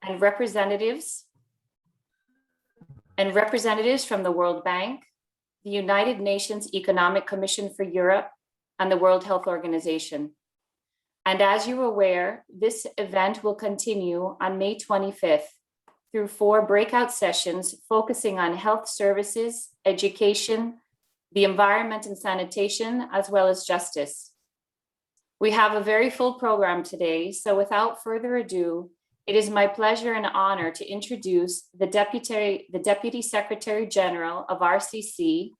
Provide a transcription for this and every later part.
and representatives from the World Bank, the United Nations Economic Commission for Europe, and the World Health Organization. And as you're aware, this event will continue on May 25th through 4 breakout sessions focusing on health services, education, the environment and sanitation, as well as justice. We have a very full program today, so without further ado, it is my pleasure and honor to introduce the Deputy Secretary General of RCC,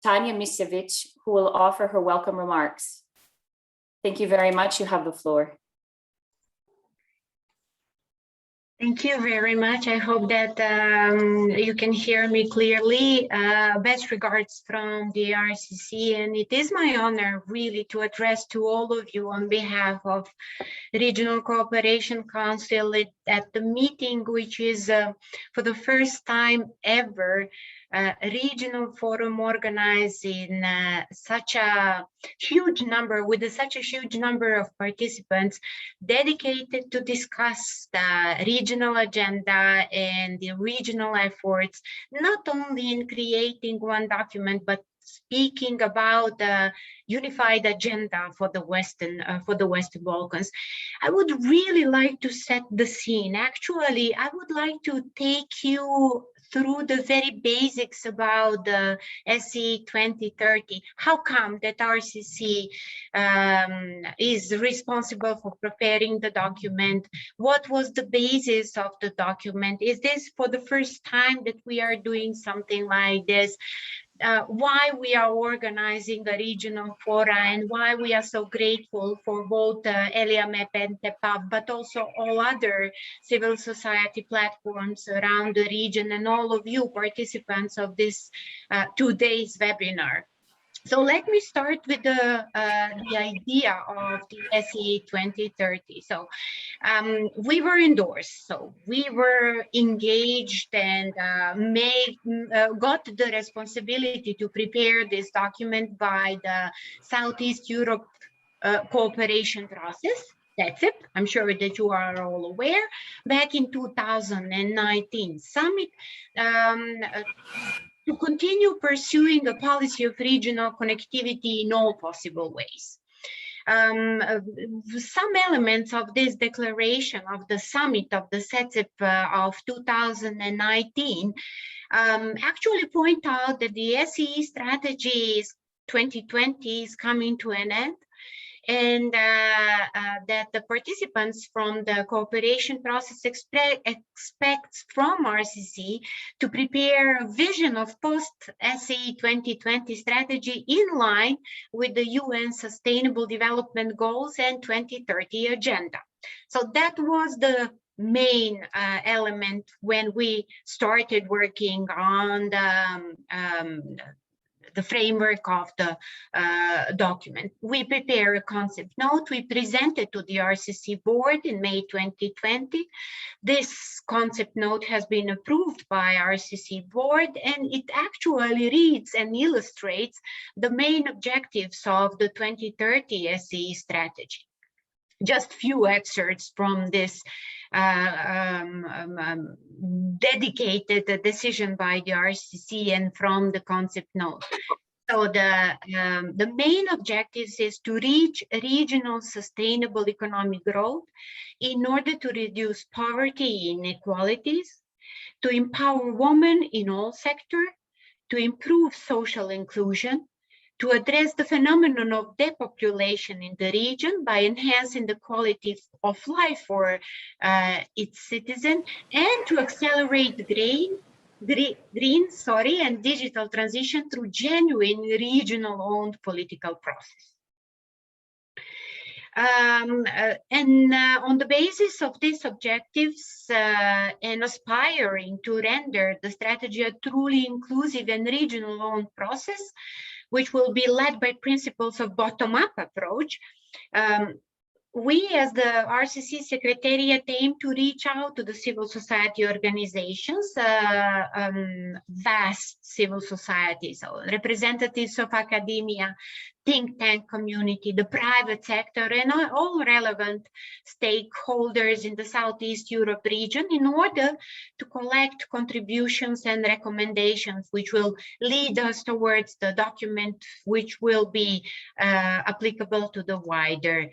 Tanya Misevich, who will offer her welcome remarks. Thank you very much. You have the floor. Thank you very much. I hope that you can hear me clearly. Best regards from the RCC, and it is my honor really to address to all of you on behalf of Regional Cooperation Council at the meeting, which is for the first time ever a regional forum organized in such a huge number, with such a huge number of participants dedicated to discuss the regional agenda and the regional efforts, not only in creating one document, but speaking about the unified agenda for the Western Balkans. I would really like to set the scene. Actually, I would like to take you through the very basics about the SEE2030. How come that RCC is responsible for preparing the document? What was the basis of the document? Is this for the first time that we are doing something like this? Why we are organizing a regional fora, and why we are so grateful for both ELIAMEP and TEPAP, but also all other civil society platforms around the region, and all of you participants of this today's webinar. So let me start with the idea of the SEE2030. So we were endorsed, so we were engaged and got the responsibility to prepare this document by the Southeast Europe cooperation process. That's it. I'm sure that you are all aware. Back in 2019 summit, to continue pursuing a policy of regional connectivity in all possible ways. Some elements of this declaration of the summit of the SETIP of 2019 actually point out that the SEE strategy 2020 is coming to an end, and that the participants from the cooperation process expects from RCC to prepare a vision of post-SEE 2020 strategy in line with the UN Sustainable Development Goals and 2030 agenda. So that was the main element when we started working on the framework of the document. We prepare a concept note. We presented to the RCC board in May 2020. This concept note has been approved by RCC board, and it actually reads and illustrates the main objectives of the 2030 SEE strategy. Just few excerpts from this dedicated decision by the RCC and from the concept note. So the main objectives is to reach regional sustainable economic growth in order to reduce poverty and inequalities, to empower women in all sectors, to improve social inclusion, to address the phenomenon of depopulation in the region by enhancing the quality of life for its citizens, and to accelerate green and digital transition through genuine regional-owned political process. On the basis of these objectives and aspiring to render the strategy a truly inclusive and regional-owned process, which will be led by principles of bottom-up approach, we as the RCC Secretariat aim to reach out to the civil society organizations, vast civil society, so representatives of academia, think tank community, the private sector, and all relevant stakeholders in the Southeast Europe region in order to collect contributions and recommendations which will lead us towards the document which will be applicable to the wider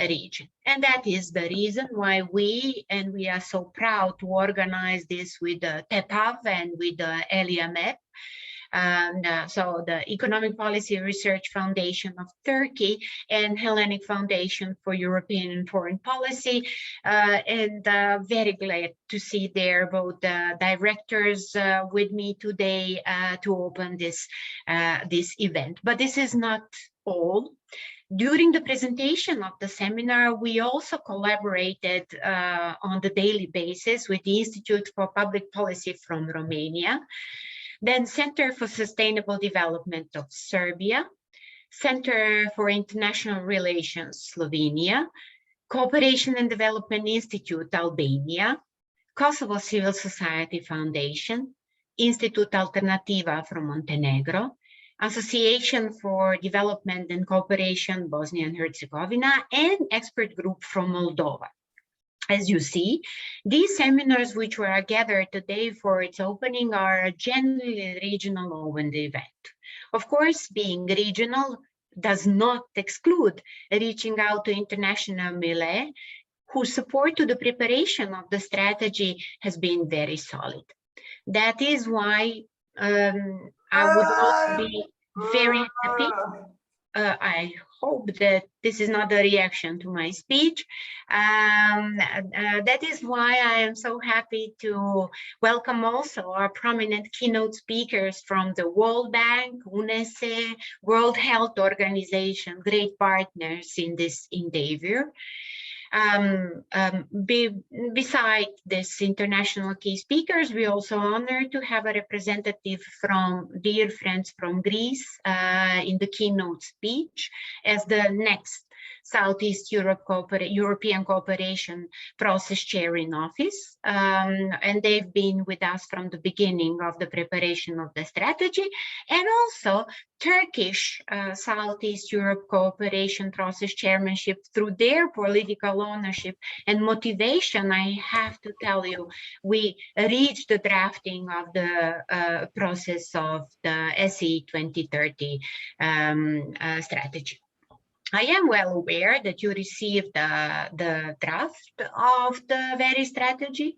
region. And that is the reason why we are so proud to organize this with the TEPAV and with the ELIAMEP. So the Economic Policy Research Foundation of Turkey and Hellenic Foundation for European and Foreign Policy, and very glad to see there both directors with me today to open this event. But this is not all. During the presentation of the seminar, we also collaborated on the daily basis with the Institute for Public Policy from Romania, then Center for Sustainable Development of Serbia, Center for International Relations, Slovenia, Cooperation and Development Institute, Albania, Kosovo Civil Society Foundation, Institute Alternativa from Montenegro, Association for Development and Cooperation, Bosnia and Herzegovina, and expert group from Moldova. As you see, these seminars which were gathered today for its opening are a genuinely regional open event. Of course, being regional does not exclude reaching out to international melee, whose support to the preparation of the strategy has been very solid. That is why I would also be very happy. I hope that this is not a reaction to my speech. That is why I am so happy to welcome also our prominent keynote speakers from the World Bank, UNECE, World Health Organization, great partners in this endeavor. Beside these international key speakers, we also honored to have a representative from dear friends from Greece in the keynote speech as the next Southeast European Cooperation Process Chair in office. And they've been with us from the beginning of the preparation of the strategy, and also Turkish Southeast Europe Cooperation Process Chairmanship through their political ownership and motivation. I have to tell you, we reached the drafting of the process of the SEE2030 strategy. I am well aware that you received the draft of the very strategy,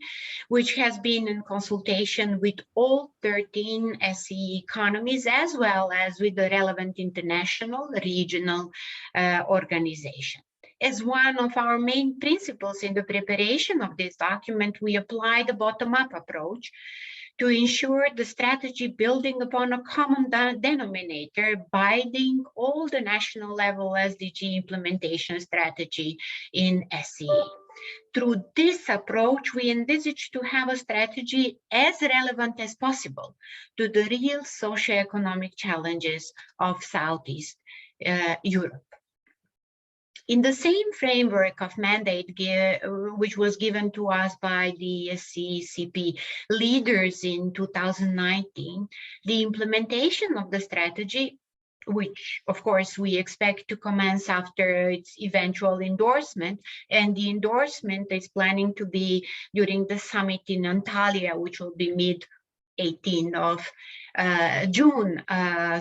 which has been in consultation with all 13 SE economies, as well as with the relevant international, regional organization. As one of our main principles in the preparation of this document, we apply the bottom-up approach to ensure the strategy building upon a common denominator, binding all the national level SDG implementation strategy in SE. Through this approach, we envisage to have a strategy as relevant as possible to the real socioeconomic challenges of Southeast Europe. In the same framework of mandate which was given to us by the SCCP leaders in 2019, the implementation of the strategy, which of course we expect to commence after its eventual endorsement, and the endorsement is planning to be during the summit in Antalya, which will be mid-18th of June.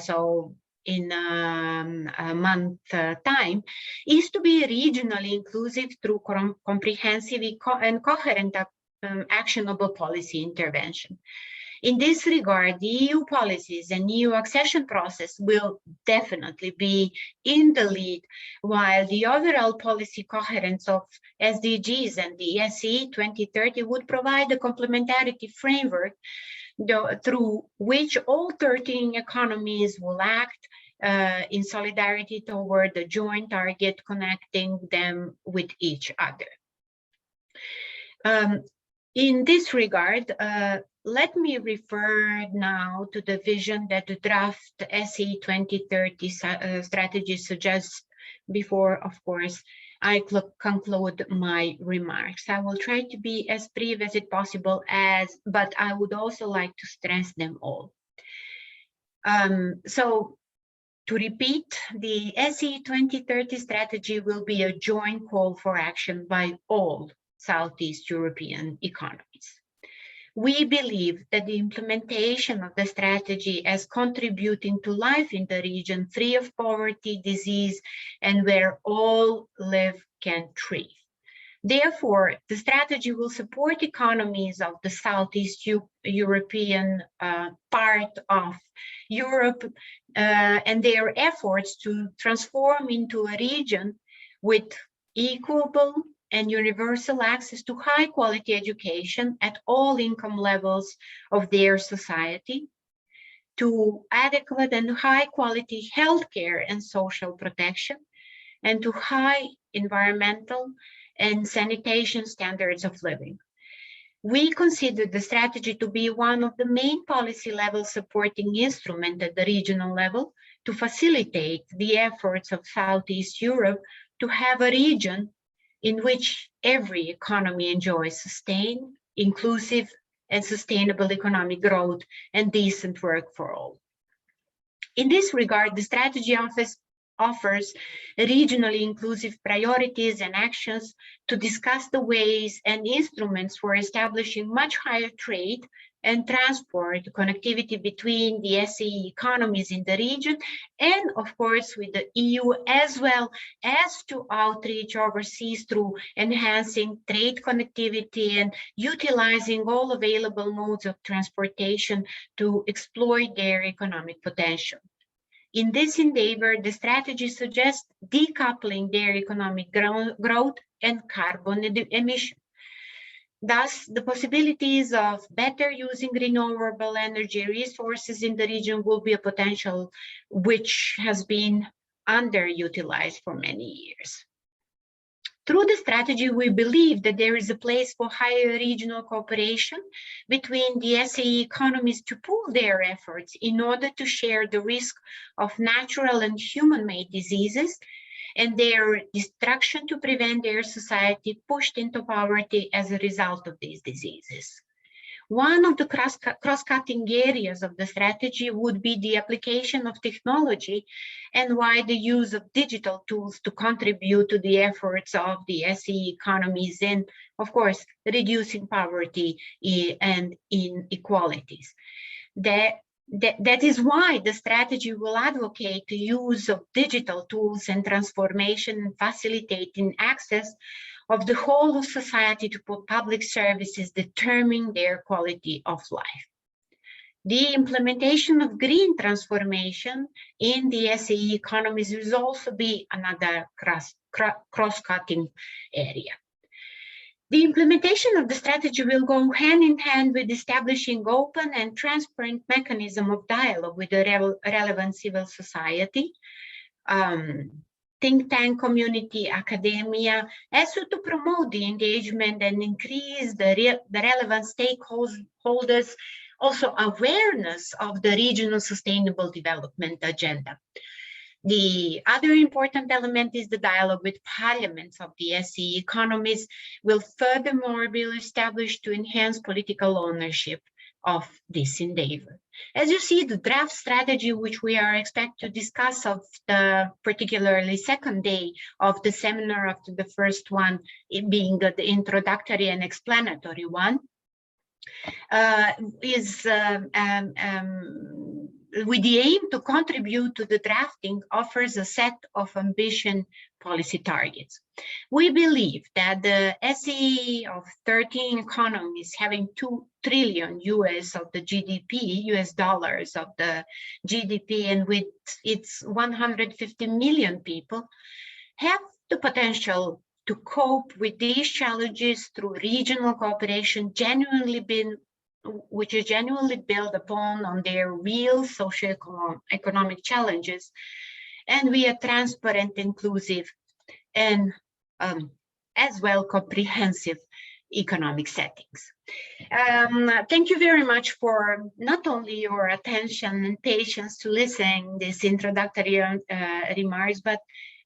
So in a month time, is to be regionally inclusive through comprehensive and coherent actionable policy intervention. In this regard, the EU policies and EU accession process will definitely be in the lead, while the overall policy coherence of SDGs and the SE2030 would provide a complementarity framework through which all 13 economies will act in solidarity toward the joint target, connecting them with each other. In this regard, let me refer now to the vision that the draft SE2030 strategy suggests before, of course, I conclude my remarks. I will try to be as brief as it possible, but I would also like to stress them all. So To repeat, the SEE2030 strategy will be a joint call for action by all Southeast European economies. We believe that the implementation of the strategy as contributing to life in the region free of poverty, disease, and where all live can thrive. Therefore, the strategy will support economies of the Southeast European part of Europe and their efforts to transform into a region with equable and universal access to high quality education at all income levels of their society, to adequate and high quality healthcare and social protection, and to high environmental and sanitation standards of living. We consider the strategy to be one of the main policy level supporting instruments at the regional level to facilitate the efforts of Southeast Europe to have a region in which every economy enjoys sustained, inclusive, and sustainable economic growth and decent work for all. In this regard, the strategy offers regionally inclusive priorities and actions to discuss the ways and instruments for establishing much higher trade and transport connectivity between the SEE economies in the region, and of course with the EU, as well as to outreach overseas through enhancing trade connectivity and utilizing all available modes of transportation to exploit their economic potential. In this endeavor, the strategy suggests decoupling their economic growth and carbon emission. Thus, the possibilities of better using renewable energy resources in the region will be a potential which has been underutilized for many years. Through the strategy, we believe that there is a place for higher regional cooperation between the SEE economies to pool their efforts in order to share the risk of natural and human-made diseases and their destruction to prevent their society pushed into poverty as a result of these diseases. One of the cross-cutting areas of the strategy would be the application of technology and wider use of digital tools to contribute to the efforts of the SEE economies in, of course, reducing poverty and inequalities. That is why the strategy will advocate the use of digital tools and transformation and facilitating access of the whole of society to public services determining their quality of life. The implementation of green transformation in the SEE economies will also be another cross-cutting area. The implementation of the strategy will go hand in hand with establishing open and transparent mechanism of dialogue with the relevant civil society, think tank community, academia, also to promote the engagement and increase the relevant stakeholders, also awareness of the regional sustainable development agenda. The other important element is the dialogue with parliaments of the SEE economies will furthermore be established to enhance political ownership of this endeavor. As you see, the draft strategy, which we are expected to discuss of the particularly second day of the seminar after the first one, it being the introductory and explanatory one, is with the aim to contribute to the drafting, offers a set of ambitious policy targets. We believe that the SEE of 13 economies having $2 trillion US of the GDP, US dollars of the GDP, and with its 150 million people, have the potential to cope with these challenges through regional cooperation which is genuinely built upon on their real socio-economic challenges, and via transparent, inclusive, and as well comprehensive economic settings. Thank you very much for not only your attention and patience to listen these introductory remarks, but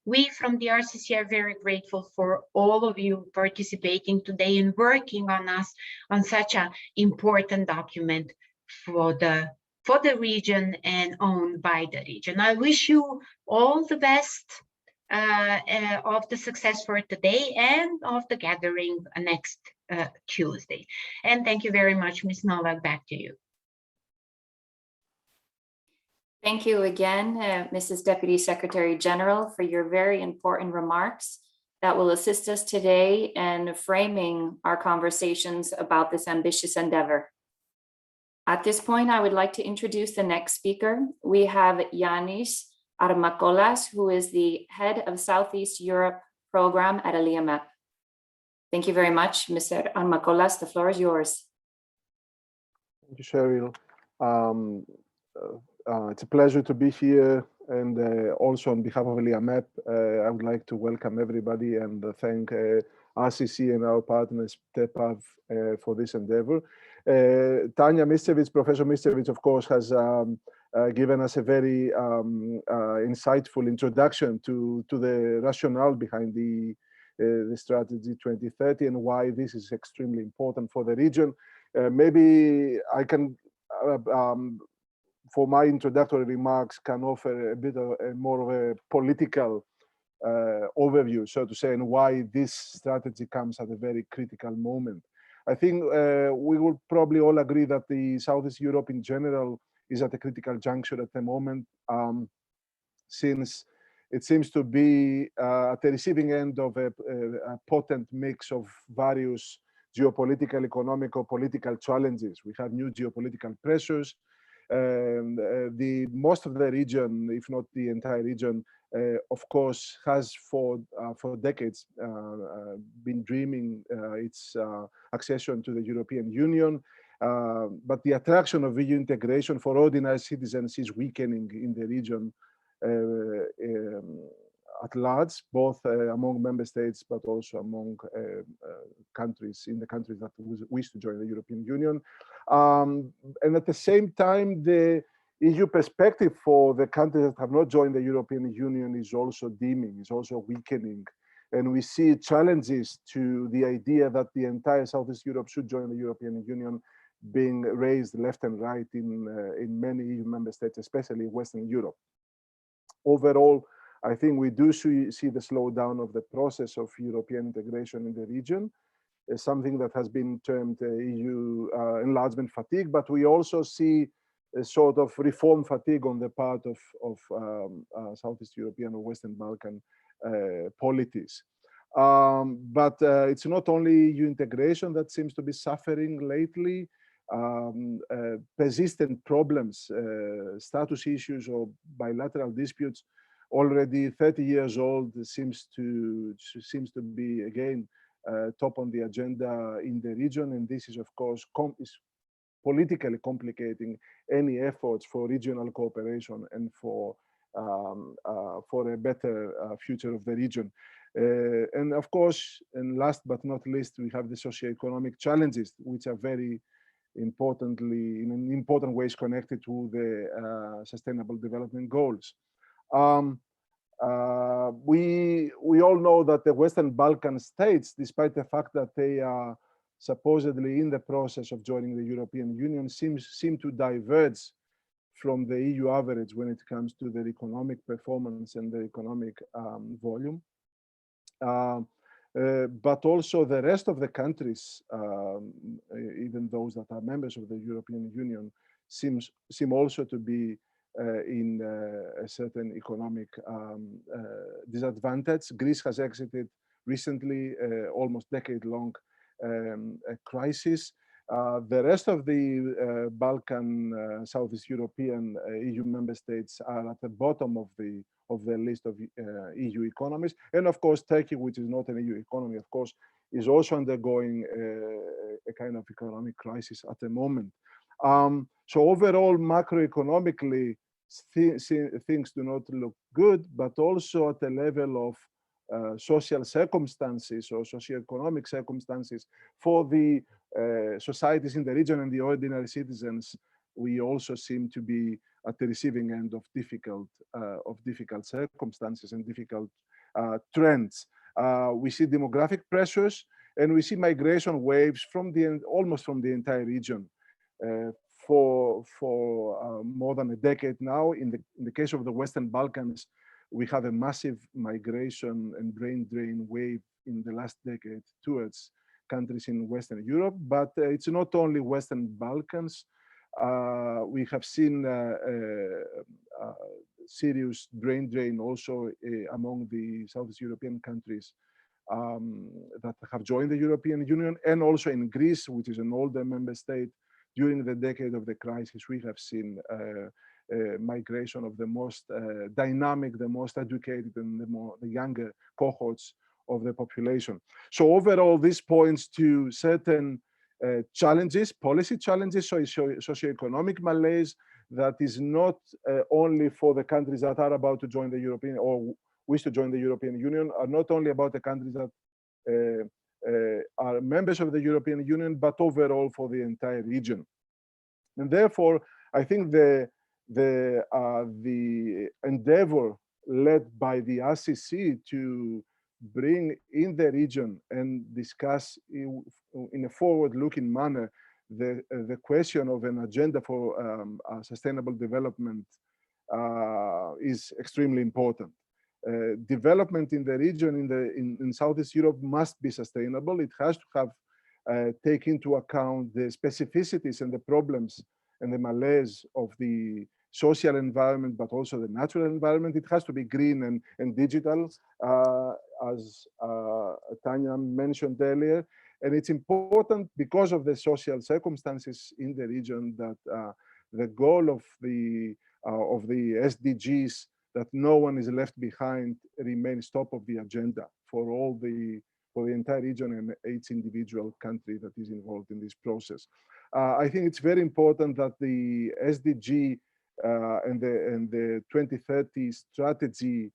we from the RCC are very grateful for all of you participating today and working on us on such an important document for for the region and owned by the region. I wish you all the best of the success for today and of the gathering next Tuesday. And thank you very much, Ms. Novak. Back to you. Thank you again, Mrs. Deputy Secretary General, for your very important remarks that will assist us today in framing our conversations about this ambitious endeavor. At this point, I would like to introduce the next speaker. We have Yanis Armakolas, who is the head of Southeast Europe program at ELIAMEP. Thank you very much, Mr. Armakolas. The floor is yours. Thank you, Cheryl. It's a pleasure to be here, and also on behalf of ELIAMEP, I would like to welcome everybody and thank RCC and our partners TEPAV for this endeavor. Tanya Miszewicz, Professor Miszewicz, of course, has given us a very insightful introduction to the rationale behind the strategy 2030 and why this is extremely important for the region. Maybe I can, for my introductory remarks, can offer a bit of more of a political overview, so to say, and why this strategy comes at a very critical moment. I think we will probably all agree that the Southeast Europe in general is at a critical juncture at the moment, since it seems to be at the receiving end of a potent mix of various geopolitical, economic, or political challenges. We have new geopolitical pressures. Most of the region, if not the entire region, of course, has for decades been dreaming its accession to the European Union. But the attraction of EU integration for ordinary citizens is weakening in the region at large, both among member states, but also among countries, in the countries that wish to join the European Union. And at the same time, the EU perspective for the countries that have not joined the European Union is also dimming, is also weakening. And we see challenges to the idea that the entire Southeast Europe should join the European Union being raised left and right in many EU member states, especially Western Europe. Overall, I think we do see the slowdown of the process of European integration in the region, something that has been termed EU enlargement fatigue, but we also see a sort of reform fatigue on the part of Southeast European or Western Balkan polities. But it's not only EU integration that seems to be suffering lately. Persistent problems, status issues or bilateral disputes already 30 years old seems to be again top on the agenda in the region, and this is of course is politically complicating any efforts for regional cooperation and for a better future of the region. And of course, and last but not least, we have the socioeconomic challenges, which are very importantly, in important ways, connected to the Sustainable Development Goals. We all know that the Western Balkan states, despite the fact that they are supposedly in the process of joining the European Union, seem to diverge from the EU average when it comes to their economic performance and their economic volume. But also the rest of the countries, even those that are members of the European Union, seem also to be in a certain economic disadvantage. Greece has exited recently, almost decade-long crisis. The rest of the Balkan, Southeast European EU member states are at the bottom of the list of EU economies. And of course, Turkey, which is not an EU economy, of course, is also undergoing a kind of economic crisis at the moment. So overall, macroeconomically, things do not look good, but also at the level of social circumstances or socioeconomic circumstances for the societies in the region and the ordinary citizens, we also seem to be at the receiving end of difficult circumstances and difficult trends. We see demographic pressures, and we see migration waves from almost from the entire region. for more than a decade now. In the case of the Western Balkans, we have a massive migration and brain drain wave in the last decade towards countries in Western Europe. But it's not only Western Balkans. We have seen serious brain drain also among the Southeast European countries that have joined the European Union, and also in Greece, which is an older member state. During the decade of the crisis, we have seen migration of the most dynamic, the most educated, and the younger cohorts of the population. So overall, this points to certain challenges, policy challenges, socioeconomic malaise that is not only for the countries that are about to join the European or wish to join the European Union, are not only about the countries that are members of the European Union, but overall for the entire region. And therefore, I think the endeavor led by the RCC to bring in the region and discuss in a forward-looking manner the question of an agenda for sustainable development is extremely important. Development in the region in Southeast Europe must be sustainable. It has to have take into account the specificities and the problems and the malaise of the social environment, but also the natural environment. It has to be green and digital, as Tanya mentioned earlier. And it's important because of the social circumstances in the region that the goal of the SDGs, that no one is left behind, remains top of the agenda for the entire region and each individual country that is involved in this process. I think it's very important that the SDG and the 2030 strategy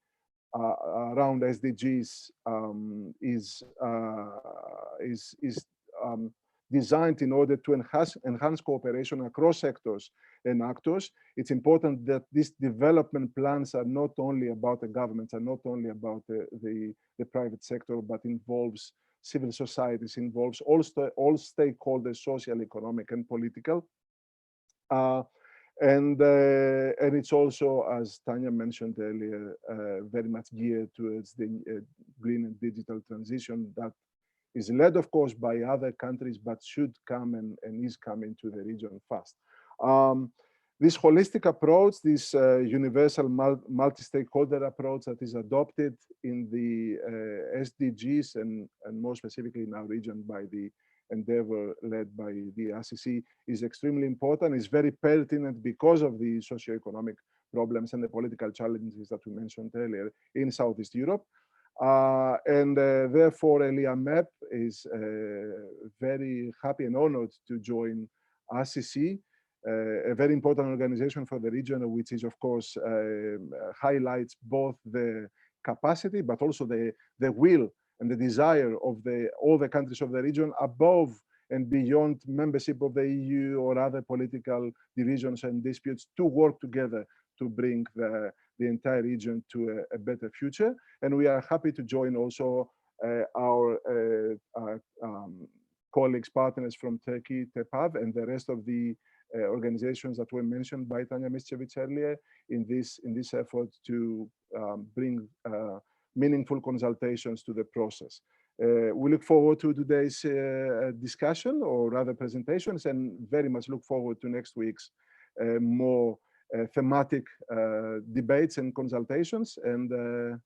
around SDGs is designed in order to enhance cooperation across sectors and actors. It's important that these development plans are not only about the governments, are not only about the private sector, but involves civil societies, involves all stakeholders, social, economic, and political. And it's also, as Tanya mentioned earlier, very much geared towards the green and digital transition that is led, of course, by other countries, but should come and is coming to the region fast. This holistic approach, this universal multi-stakeholder approach that is adopted in the SDGs and more specifically in our region by the endeavor led by the RCC is extremely important. It's very pertinent because of the socioeconomic problems and the political challenges that we mentioned earlier in Southeast Europe. Therefore, ELIAMEP is very happy and honored to join RCC, a very important organization for the region, which is, of course, highlights both the capacity, but also the will and the desire of all the countries of the region above and beyond membership of the EU or other political divisions and disputes to work together to bring the entire region to a better future. And we are happy to join also our colleagues, partners from Turkey, TEPAV, and the rest of the organizations that were mentioned by Tanya Miscevic earlier in this effort to bring meaningful consultations to the process. We look forward to today's discussion, or rather presentations, and very much look forward to next week's more thematic debates and consultations. And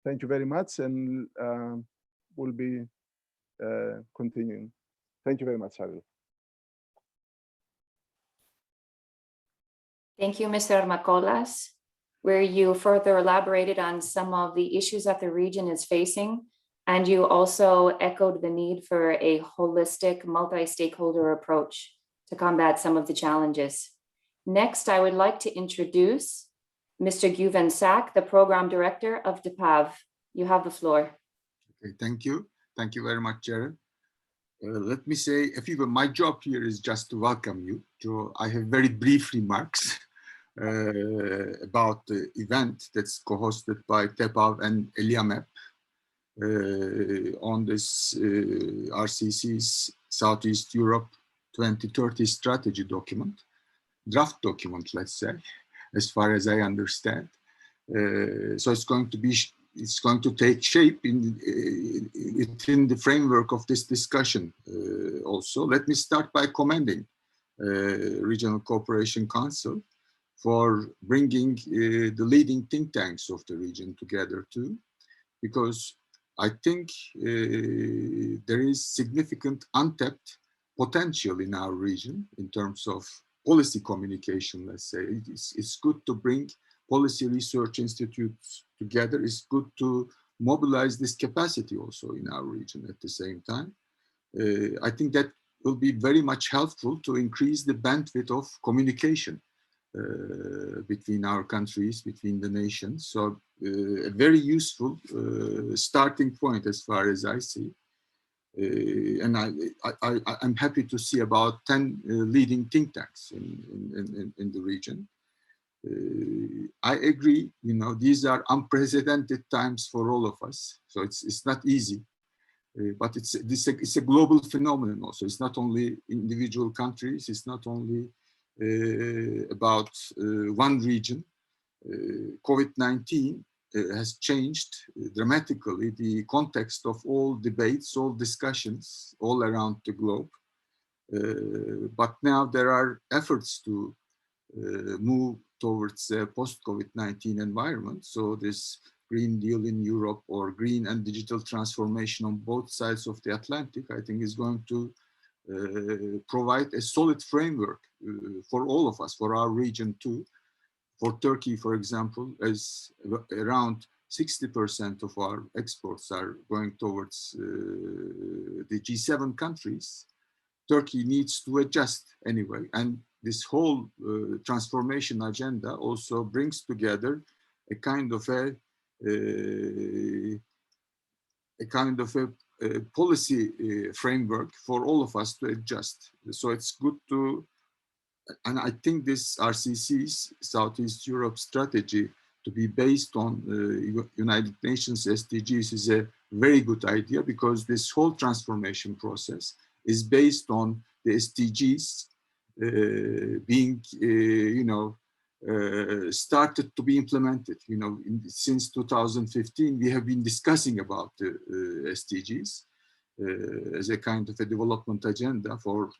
thank you very much, and we'll be continuing. Thank you very much, Ariel. Thank you, Mr. Armacolas, where you further elaborated on some of the issues that the region is facing, and you also echoed the need for a holistic, multi-stakeholder approach to combat some of the challenges. Next, I would like to introduce Mr. Guven Sak, the Program Director of DEPAV. You have the floor. Okay, thank you. Thank you very much, Jared. Let me say a few, my job here is just to welcome you. So I have very brief remarks about the event that's co-hosted by TEPAV and ELIAMEP on this RCC's Southeast Europe 2030 strategy document. draft document, let's say, as far as I understand. So it's going to take shape within the framework of this discussion. Also, let me start by commending Regional Cooperation Council for bringing the leading think tanks of the region together too, because I think there is significant untapped potential in our region in terms of policy communication, let's say. It's good to bring policy research institutes together. It's good to mobilize this capacity also in our region at the same time. I think that will be very much helpful to increase the bandwidth of communication between our countries, between the nations. So a very useful starting point as far as I see. And I'm happy to see about 10 leading think tanks in the region. I agree, you know, these are unprecedented times for all of us. So it's not easy, but it's a global phenomenon also. It's not only individual countries, it's not only about one region. COVID-19 has changed dramatically the context of all debates, all discussions all around the globe. But now there are efforts to move towards a post-COVID-19 environment. So this Green Deal in Europe or green and digital transformation on both sides of the Atlantic, I think is going to provide a solid framework for all of us, for our region too. For Turkey, for example, as around 60% of our exports are going towards the G7 countries, Turkey needs to adjust anyway. And this whole transformation agenda also brings together a kind of a policy framework for all of us to adjust. So it's good to, and I think this RCC's Southeast Europe strategy to be based on United Nations SDGs is a very good idea, because this whole transformation process is based on the SDGs being, started to be implemented. You know, since 2015, we have been discussing about the SDGs as a kind of a development agenda for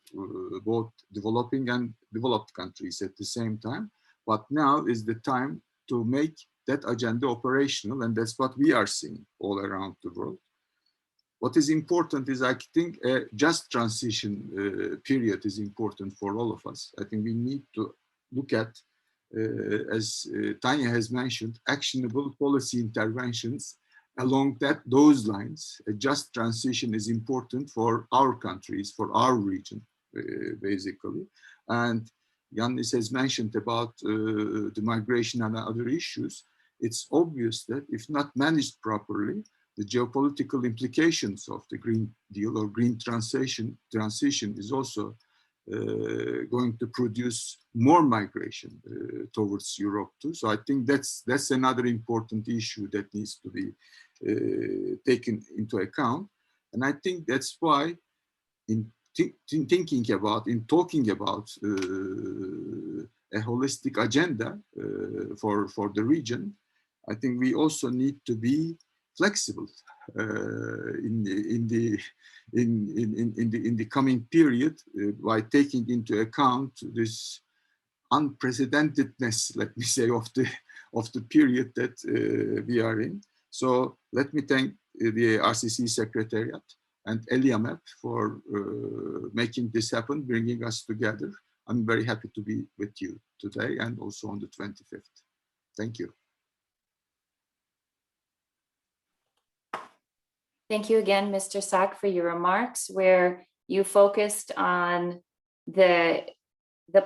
both developing and developed countries at the same time. But now is the time to make that agenda operational, and that's what we are seeing all around the world. What is important is, I think, a just transition period is important for all of us. I think we need to look at, as Tanya has mentioned, actionable policy interventions along those lines. A just transition is important for our countries, for our region, basically. And Yannis has mentioned about the migration and other issues. It's obvious that if not managed properly, the geopolitical implications of the Green Deal or green transition is also going to produce more migration towards Europe too. So I think that's another important issue that needs to be taken into account. And I think that's why in talking about a holistic agenda for the region, I think we also need to be flexible in the coming period by taking into account this unprecedentedness, let me say, of the period that we are in. So let me thank the RCC Secretariat and ELIAMEP for making this happen, bringing us together. I'm very happy to be with you today and also on the 25th. Thank you. Thank you again, Mr. Sak, for your remarks, where you focused on the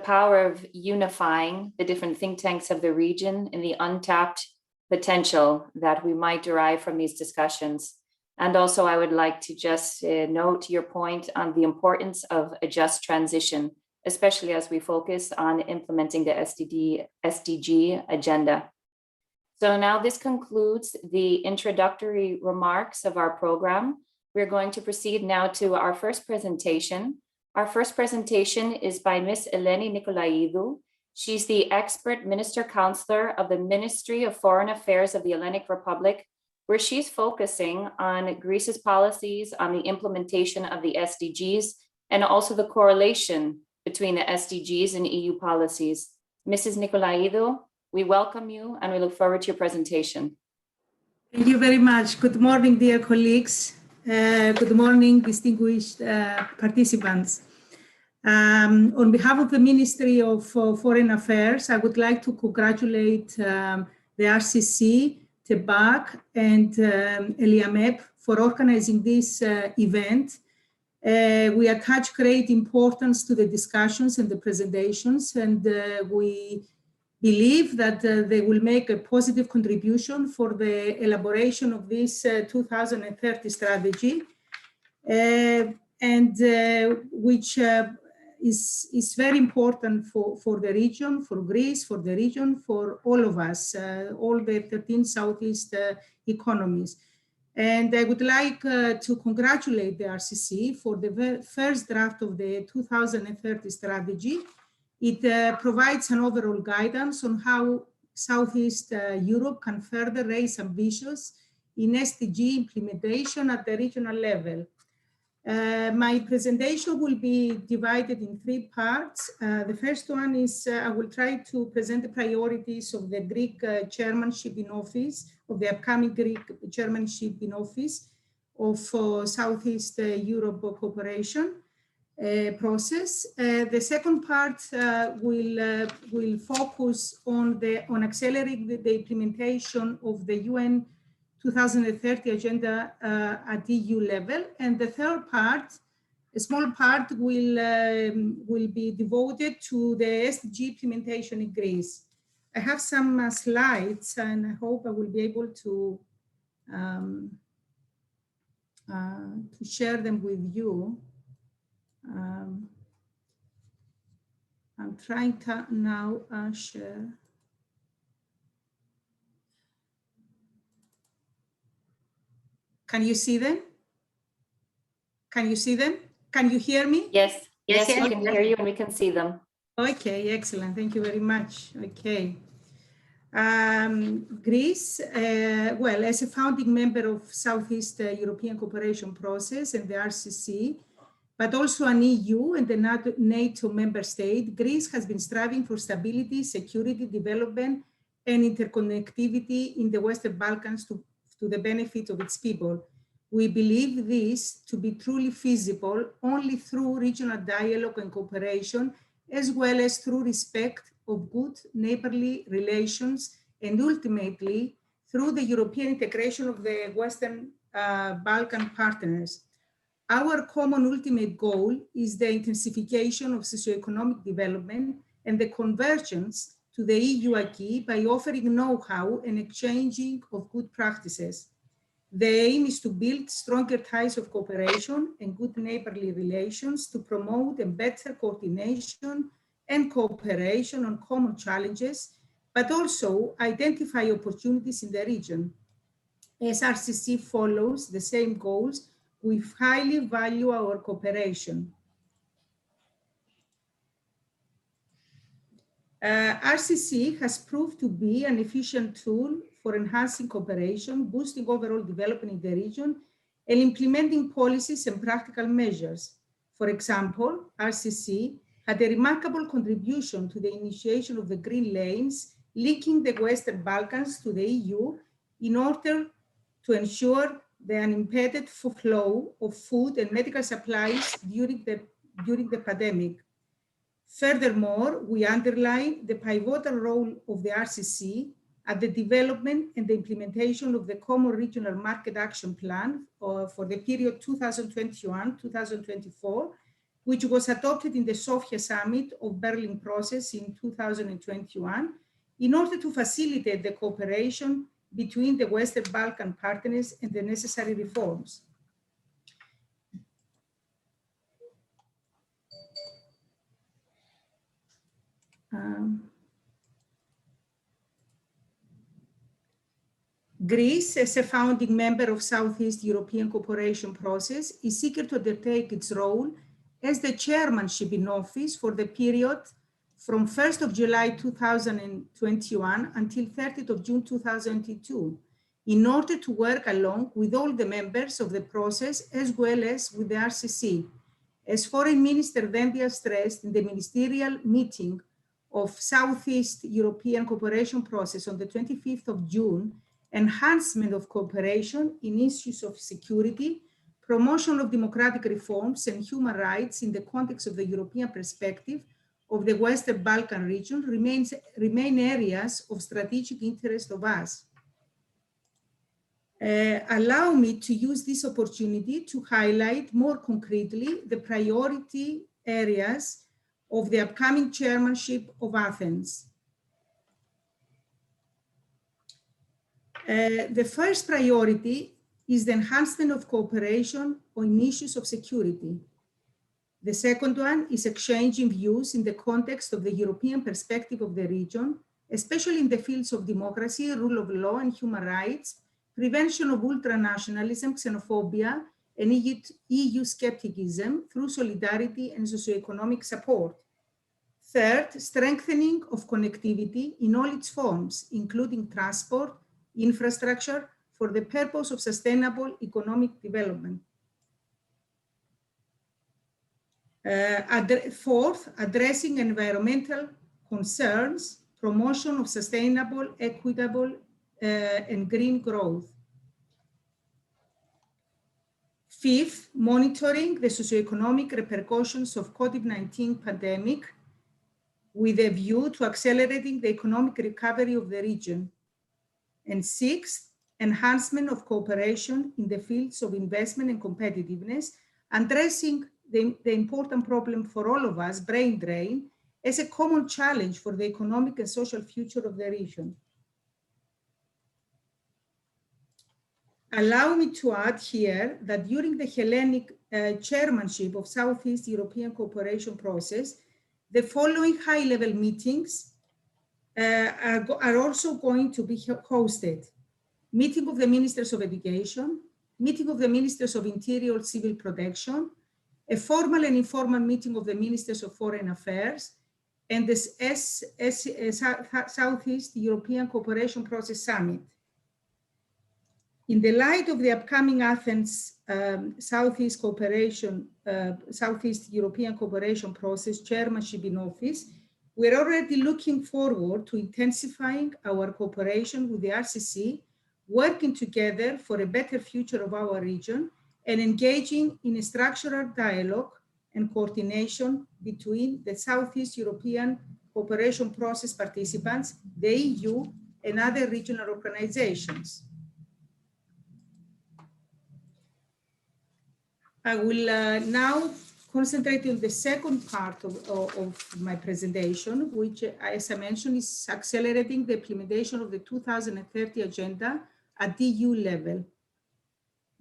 power of unifying the different think tanks of the region and the untapped potential that we might derive from these discussions. And also, I would like to just note your point on the importance of a just transition, especially as we focus on implementing the SDG agenda. So now this concludes the introductory remarks of our program. We're going to proceed now to our first presentation. Our first presentation is by Ms. Eleni Nicolaidou. She's the expert minister counselor of the Ministry of Foreign Affairs of the Hellenic Republic, where she's focusing on Greece's policies on the implementation of the SDGs and also the correlation between the SDGs and EU policies. Mrs. Nicolaidou, we welcome you and we look forward to your presentation. Thank you very much. Good morning, dear colleagues. Good morning, distinguished participants. On behalf of the Ministry of Foreign Affairs, I would like to congratulate the RCC, TEBAC, and ELIAMEP for organizing this event. We attach great importance to the discussions and the presentations, and we believe that they will make a positive contribution for the elaboration of this 2030 strategy, which is very important for the region, for Greece, for the region, for all of us, all the 13 Southeast economies. And I would like to congratulate the RCC for the first draft of the 2030 strategy. It provides an overall guidance on how Southeast Europe can further raise ambitions in SDG implementation at the regional level. My presentation will be divided in 3 parts. The first one is I will try to present the priorities of the Greek chairmanship in office, of the upcoming Greek chairmanship in office of Southeast Europe cooperation process. The second part will focus on accelerating the implementation of the UN 2030 agenda at EU level, and the third part, a small part, will be devoted to the SDG implementation in Greece. I have some slides, and I hope I will be able to share them with you. I'm trying to now share. Can you see them? Can you see them? Can you hear me? Yes, Yes, we yes. can hear you and we can see them. Okay, excellent. Thank you very much. Okay. Greece, well, as a founding member of Southeast European Cooperation Process and the RCC, but also an EU and the NATO member state, Greece has been striving for stability, security, development, and interconnectivity in the Western Balkans to the benefit of its people. We believe this to be truly feasible only through regional dialogue and cooperation, as well as through respect of good neighborly relations, and ultimately through the European integration of the Western Balkan partners. Our common ultimate goal is the intensification of socioeconomic development and the convergence to the EU acquis by offering know-how and exchanging of good practices. The aim is to build stronger ties of cooperation and good neighborly relations to promote a better coordination and cooperation on common challenges, but also identify opportunities in the region. As RCC follows the same goals, we highly value our cooperation. RCC has proved to be an efficient tool for enhancing cooperation, boosting overall development in the region, and implementing policies and practical measures. For example, RCC had a remarkable contribution to the initiation of the Green Lanes, linking the Western Balkans to the EU in order to ensure the unimpeded flow of food and medical supplies during the pandemic. Furthermore, we underline the pivotal role of the RCC at the development and the implementation of the Common Regional Market Action Plan for the period 2021-2024, which was adopted in the Sofia Summit of Berlin process in 2021, in order to facilitate the cooperation between the Western Balkan partners and the necessary reforms. Greece, as a founding member of Southeast European Cooperation Process, is eager to undertake its role as the chairmanship in office for the period from 1st of July 2021 until 30th of June 2022, in order to work along with all the members of the process as well as with the RCC. As Foreign Minister Vendia stressed in the ministerial meeting of Southeast European Cooperation Process on the 25th of June, enhancement of cooperation in issues of security, promotion of democratic reforms and human rights in the context of the European perspective of the Western Balkan region remain areas of strategic interest of us. Allow me to use this opportunity to highlight more concretely the priority areas of the upcoming chairmanship of Athens. The first priority is the enhancement of cooperation on issues of security. The second one is exchanging views in the context of the European perspective of the region, especially in the fields of democracy, rule of law and human rights, prevention of ultranationalism, xenophobia, and EU skepticism through solidarity and socioeconomic support. Third, strengthening of connectivity in all its forms, including transport, infrastructure, for the purpose of sustainable economic development. Fourth, addressing environmental concerns, promotion of sustainable, equitable, and green growth. Fifth, monitoring the socioeconomic repercussions of COVID-19 pandemic with a view to accelerating the economic recovery of the region. And sixth, enhancement of cooperation in the fields of investment and competitiveness, addressing the important problem for all of us, brain drain, as a common challenge for the economic and social future of the region. Allow me to add here that during the Hellenic chairmanship of Southeast European Cooperation Process, the following high-level meetings are also going to be hosted. Meeting of the Ministers of Education, meeting of the Ministers of Interior Civil Protection, a formal and informal meeting of the Ministers of Foreign Affairs, and the Southeast European Cooperation Process Summit. In the light of the upcoming Athens Southeast European Cooperation Process chairmanship in office, we're already looking forward to intensifying our cooperation with the RCC, working together for a better future of our region, and engaging in a structural dialogue and coordination between the Southeast European Cooperation Process participants, the EU, and other regional organizations. I will now concentrate on the second part of my presentation, which, as I mentioned, is accelerating the implementation of the 2030 agenda at the EU level.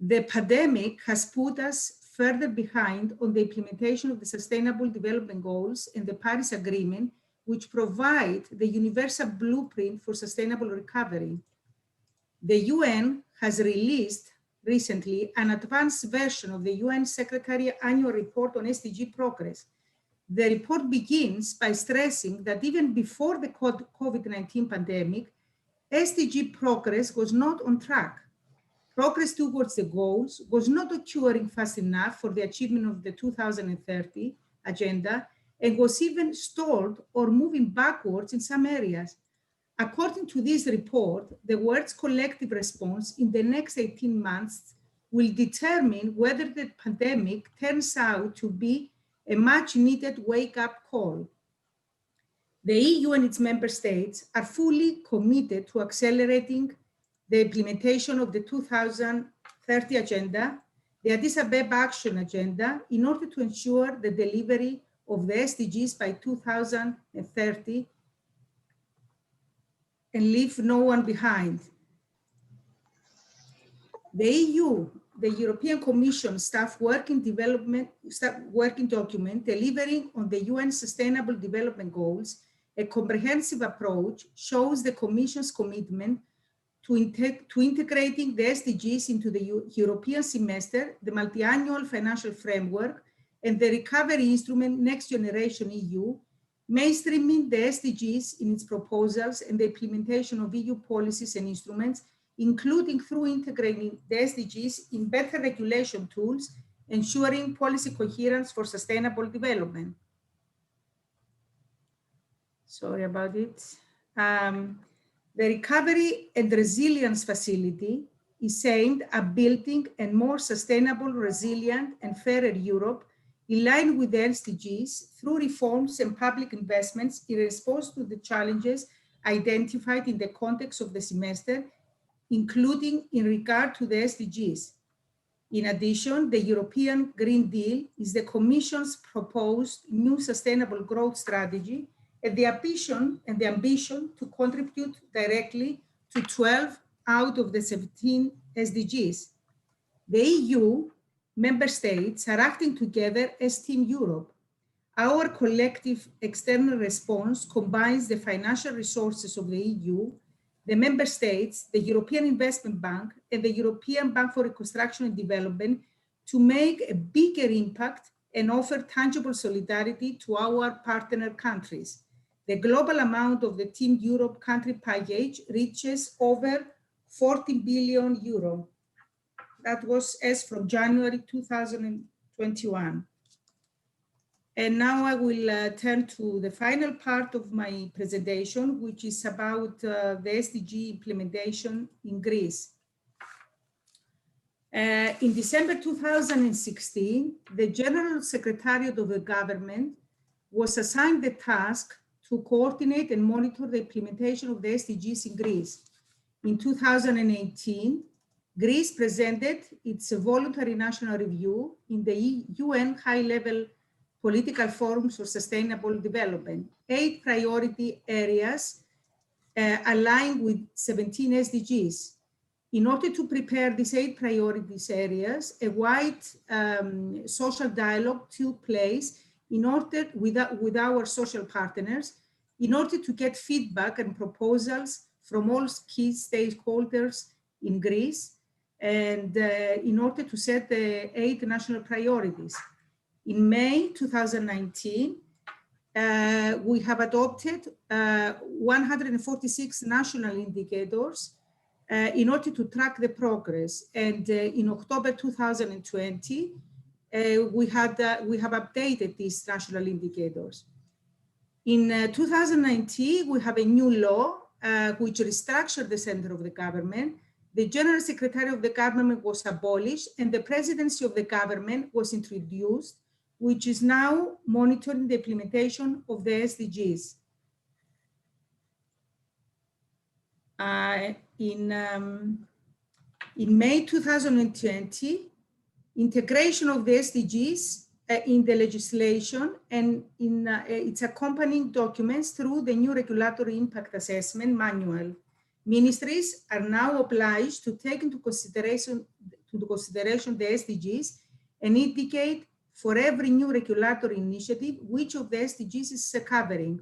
The pandemic has put us further behind on the implementation of the Sustainable Development Goals and the Paris Agreement, which provide the universal blueprint for sustainable recovery. The UN has released recently an advanced version of the UN Secretariat Annual Report on SDG progress. The report begins by stressing that even before the COVID-19 pandemic, SDG progress was not on track. Progress towards the goals was not occurring fast enough for the achievement of the 2030 agenda and was even stalled or moving backwards in some areas. According to this report, the world's collective response in the next 18 months will determine whether the pandemic turns out to be a much needed wake-up call. The EU and its member states are fully committed to accelerating the implementation of the 2030 agenda, the Addis Ababa Action Agenda, in order to ensure the delivery of the SDGs by 2030 and leave no one behind. The EU, the European Commission staff working document delivering on the UN Sustainable Development Goals, a comprehensive approach, shows the Commission's commitment to integrating the SDGs into the European semester, the multi-annual financial framework, and the recovery instrument Next Generation EU, mainstreaming the SDGs in its proposals and the implementation of EU policies and instruments, including through integrating the SDGs in better regulation tools, ensuring policy coherence for sustainable development. Sorry about it. The Recovery and Resilience Facility is aimed at building a more sustainable, resilient, and fairer Europe in line with the SDGs through reforms and public investments in response to the challenges identified in the context of the semester, including in regard to the SDGs. In addition, the European Green Deal is the Commission's proposed new sustainable growth strategy and the ambition to contribute directly to 12 out of the 17 SDGs. The EU member states are acting together as Team Europe. Our collective external response combines the financial resources of the EU, the member states, the European Investment Bank, and the European Bank for Reconstruction and Development to make a bigger impact and offer tangible solidarity to our partner countries. The global amount of the Team Europe country package reaches over 40 billion euro. That was as from January 2021. And now I will turn to the final part of my presentation, which is about the SDG implementation in Greece. In December 2016, the General Secretariat of the government was assigned the task to coordinate and monitor the implementation of the SDGs in Greece. In 2018, Greece presented its voluntary national review in the UN high-level political forums for sustainable development. 8 priority areas aligned with 17 SDGs. In order to prepare these 8 priorities areas, a wide social dialogue took place in order with our social partners, in order to get feedback and proposals from all key stakeholders in Greece, and in order to set the 8 national priorities. In May 2019, we have adopted 146 national indicators in order to track the progress. And in October 2020, we have updated these national indicators. In 2019, we have a new law which restructured the center of the government. The General Secretary of the government was abolished and the presidency of the government was introduced, which is now monitoring the implementation of the SDGs. In May 2020, integration of the SDGs in the legislation and in its accompanying documents through the new regulatory impact assessment manual. Ministries are now obliged to take into consideration the SDGs and indicate for every new regulatory initiative which of the SDGs is covering.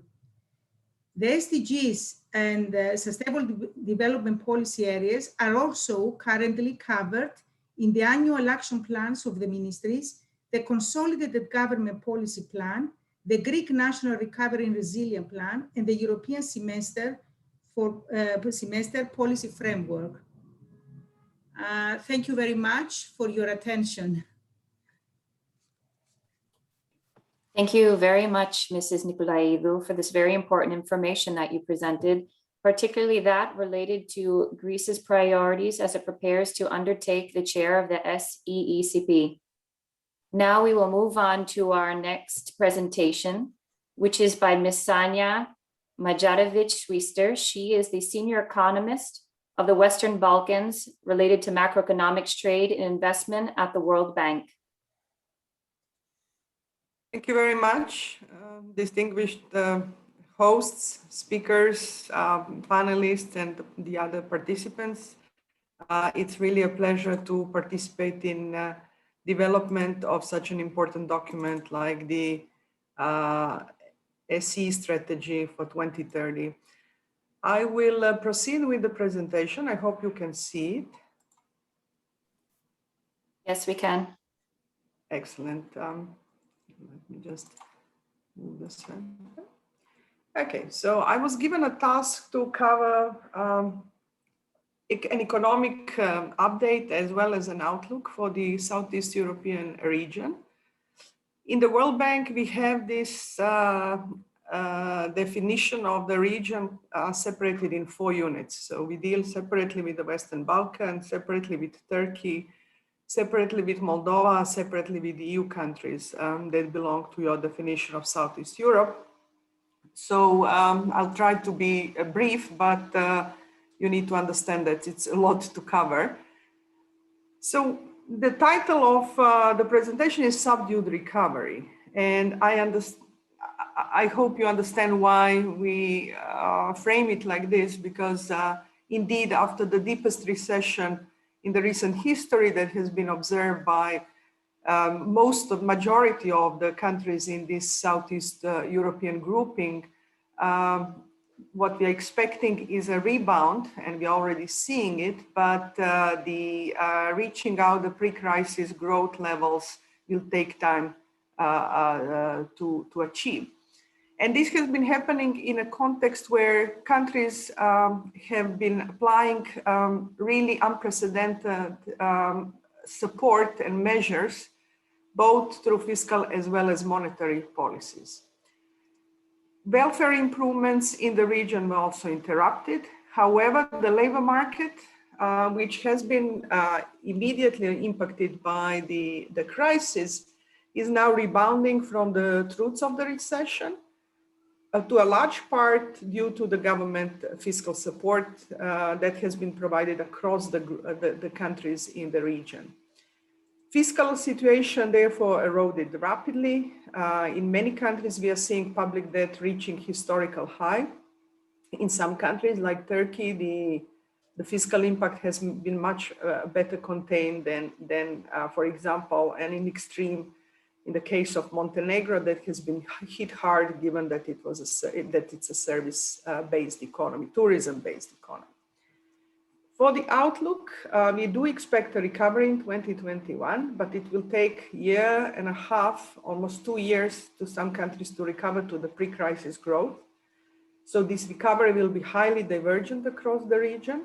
The SDGs and sustainable development policy areas are also currently covered in the annual action plans of the ministries, the Consolidated Government Policy Plan, the Greek National Recovery and Resilience Plan, and the European Semester Policy Framework. Thank you very much for your attention. Thank you very much, Mrs. Nicolaidou, for this very important information that you presented, particularly that related to Greece's priorities as it prepares to undertake the chair of the SEE2030. Now we will move on to our next presentation, which is by Ms. Sanja Majarovic-Swister. She is the senior economist of the Western Balkans related to macroeconomics, trade, and investment at the World Bank. Thank you very much, distinguished hosts, speakers, panelists, and the other participants. It's really a pleasure to participate in development of such an important document like the SE strategy for 2030. I will proceed with the presentation. I hope you can see it. Yes, we can. Excellent. Let me just move this one. Okay, so I was given a task to cover an economic update as well as an outlook for the Southeast European region. In the World Bank, we have this definition of the region separated in 4 units. So we deal separately with the Western Balkans, separately with Turkey, separately with Moldova, separately with the EU countries that belong to your definition of Southeast Europe. So I'll try to be brief, but you need to understand that it's a lot to cover. So the title of the presentation is Subdued Recovery. And I hope you understand why we frame it like this, because indeed, after the deepest recession in the recent history that has been observed by majority of the countries in this Southeast European grouping, what we're expecting is a rebound, and we're already seeing it, but the reaching out the pre-crisis growth levels will take time to achieve. And this has been happening in a context where countries have been applying really unprecedented support and measures, both through fiscal as well as monetary policies. Welfare improvements in the region were also interrupted. However, the labor market, which has been immediately impacted by the crisis, is now rebounding from the truths of the recession, to a large part due to the government fiscal support that has been provided across the countries in the region. Fiscal situation therefore eroded rapidly. In many countries, we are seeing public debt reaching historical high. In some countries like Turkey, the fiscal impact has been much better contained than for example, and in extreme, in the case of Montenegro, that has been hit hard given that it's a service-based economy, tourism-based economy. For the outlook, we do expect a recovery in 2021, but it will take a year and a half, almost 2 years, to some countries to recover to the pre-crisis growth. So this recovery will be highly divergent across the region.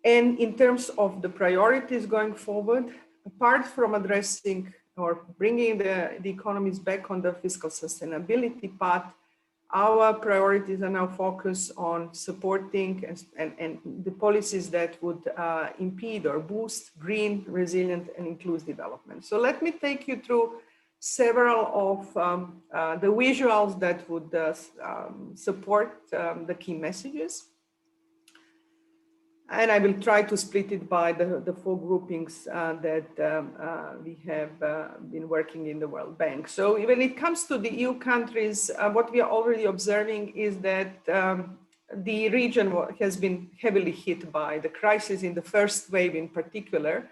And in terms of the priorities going forward, apart from addressing or bringing the economies back on the fiscal sustainability path, our priorities are now focused on supporting and the policies that would impede or boost green, resilient, and inclusive development. So let me take you through several of the visuals that would support the key messages. And I will try to split it by the 4 groupings that we have been working in the World Bank. So when it comes to the EU countries, what we are already observing is that the region has been heavily hit by the crisis in the first wave in particular.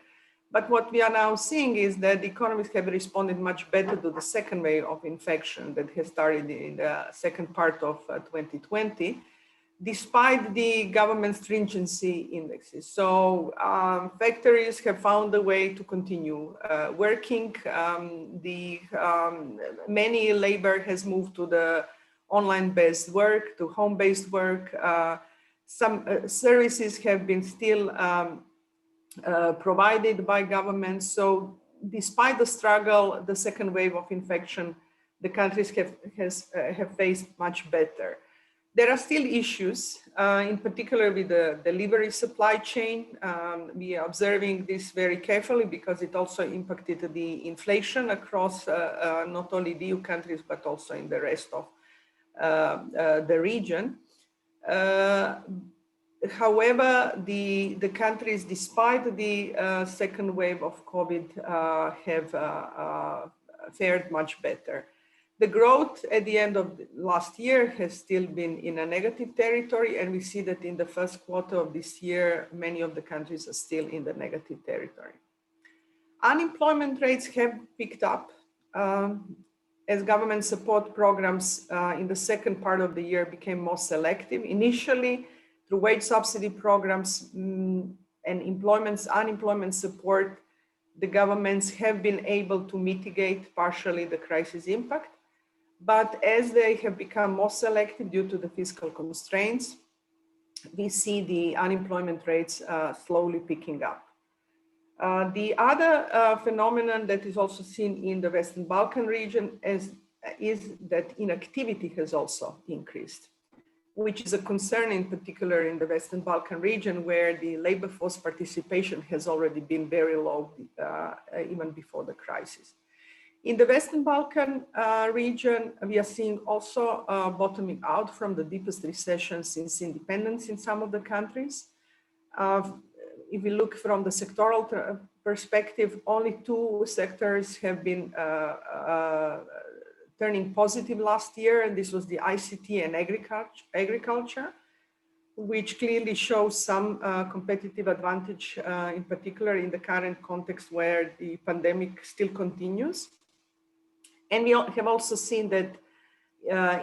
But what we are now seeing is that the economies have responded much better to the second wave of infection that has started in the second part of 2020. Despite the government stringency indexes. So factories have found a way to continue working. Many labor has moved to the online-based work, to home-based work. Some services have been still provided by governments. So despite the struggle, the second wave of infection, the countries have faced much better. There are still issues, in particular with the delivery supply chain. We are observing this very carefully because it also impacted the inflation across not only the EU countries, but also in the rest of the region. However, the countries, despite the second wave of COVID, have fared much better. The growth at the end of last year has still been in a negative territory, and we see that in the first quarter of this year, many of the countries are still in the negative territory. Unemployment rates have picked up as government support programs in the second part of the year became more selective. Initially, through wage subsidy programs and unemployment support, the governments have been able to mitigate partially the crisis impact. But as they have become more selective due to the fiscal constraints, we see the unemployment rates slowly picking up. The other phenomenon that is also seen in the Western Balkan region is that inactivity has also increased, which is a concern in particular in the Western Balkan region, where the labor force participation has already been very low even before the crisis. In the Western Balkan region, we are seeing also bottoming out from the deepest recession since independence in some of the countries. If we look from the sectoral perspective, only two sectors have been turning positive last year, and this was the ICT and agriculture, which clearly shows some competitive advantage, in particular in the current context where the pandemic still continues. And we have also seen that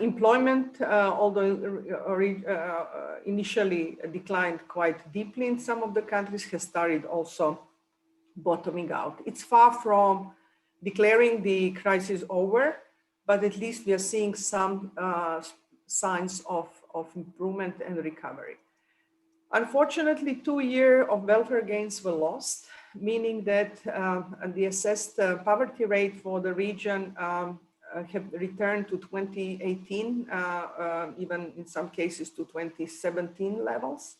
employment, although initially declined quite deeply in some of the countries, has started also bottoming out. It's far from declaring the crisis over, but at least we are seeing some signs of improvement and recovery. Unfortunately, 2 years of welfare gains were lost, meaning that the assessed poverty rate for the region have returned to 2018, even in some cases to 2017 levels.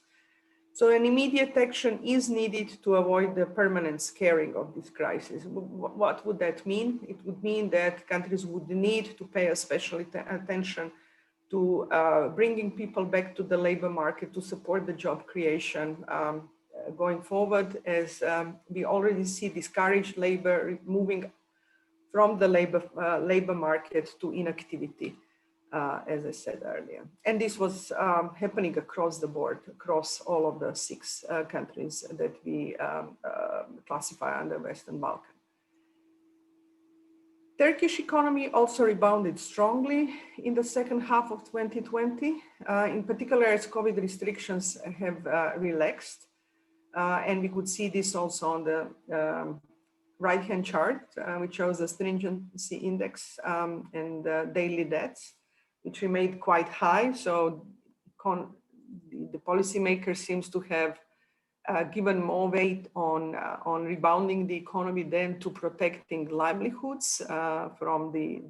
So an immediate action is needed to avoid the permanent scaring of this crisis. What would that mean? It would mean that countries would need to pay especial attention to bringing people back to the labor market to support the job creation going forward, as we already see discouraged labor moving from the labor market to inactivity, as I said earlier. And this was happening across the board, across all of the 6 countries that we classify under Western Balkan. Turkish economy also rebounded strongly in the second half of 2020, in particular as COVID restrictions have relaxed. And we could see this also on the right-hand chart, which shows the stringency index and daily deaths, which remained quite high. So the policymaker seems to have given more weight on rebounding the economy than to protecting livelihoods from the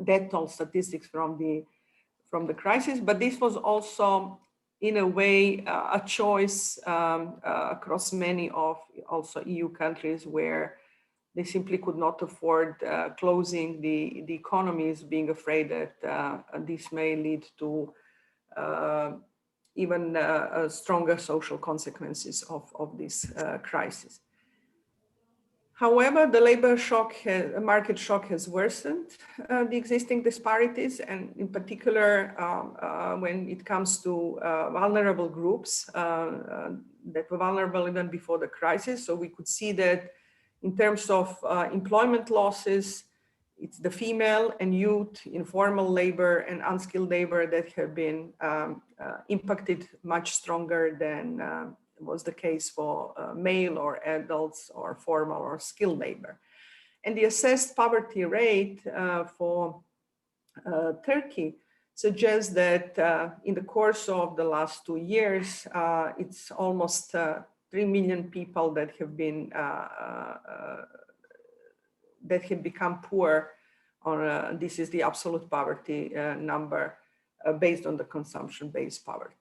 death toll statistics from the crisis. But this was also, in a way, a choice across many of also EU countries where they simply could not afford closing the economies, being afraid that this may lead to even stronger social consequences of this crisis. However, the labor market shock has worsened the existing disparities, and in particular, when it comes to vulnerable groups that were vulnerable even before the crisis. So we could see that in terms of employment losses, it's the female and youth, informal labor and unskilled labor that have been impacted much stronger than was the case for male or adults or formal or skilled labor. And the assessed poverty rate for Turkey suggests that in the course of the last 2 years, it's almost 3 million people that have been that have become poor. This is the absolute poverty number based on the consumption-based poverty.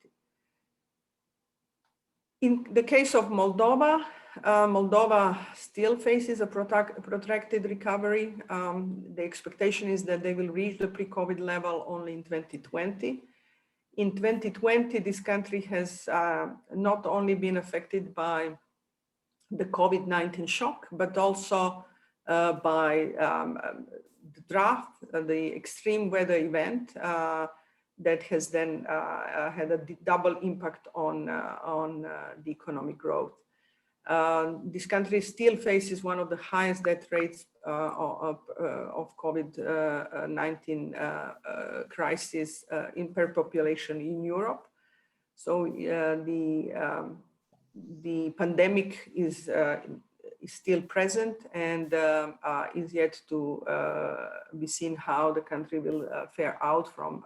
In the case of Moldova, Moldova still faces a protracted recovery. The expectation is that they will reach the pre-COVID level only in 2020. In 2020, this country has not only been affected by the COVID-19 shock, but also by the drought, the extreme weather event that has then had a double impact on the economic growth. This country still faces one of the highest death rates of COVID-19 crisis in per population in Europe. So the pandemic is is still present and is yet to be seen how the country will fare out from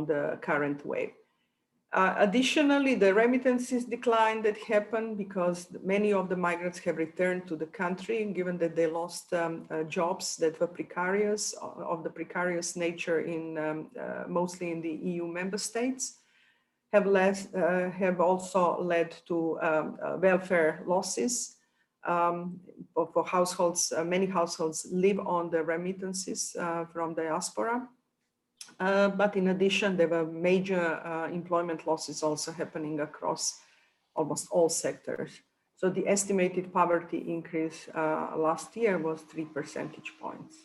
the current wave. Additionally, the remittances decline that happened because many of the migrants have returned to the country, given that they lost jobs that were precarious, of the precarious nature in mostly in the EU member states, have also led to welfare losses for households. Many households live on the remittances from diaspora. But in addition, there were major employment losses also happening across almost all sectors. So the estimated poverty increase last year was 3 percentage points.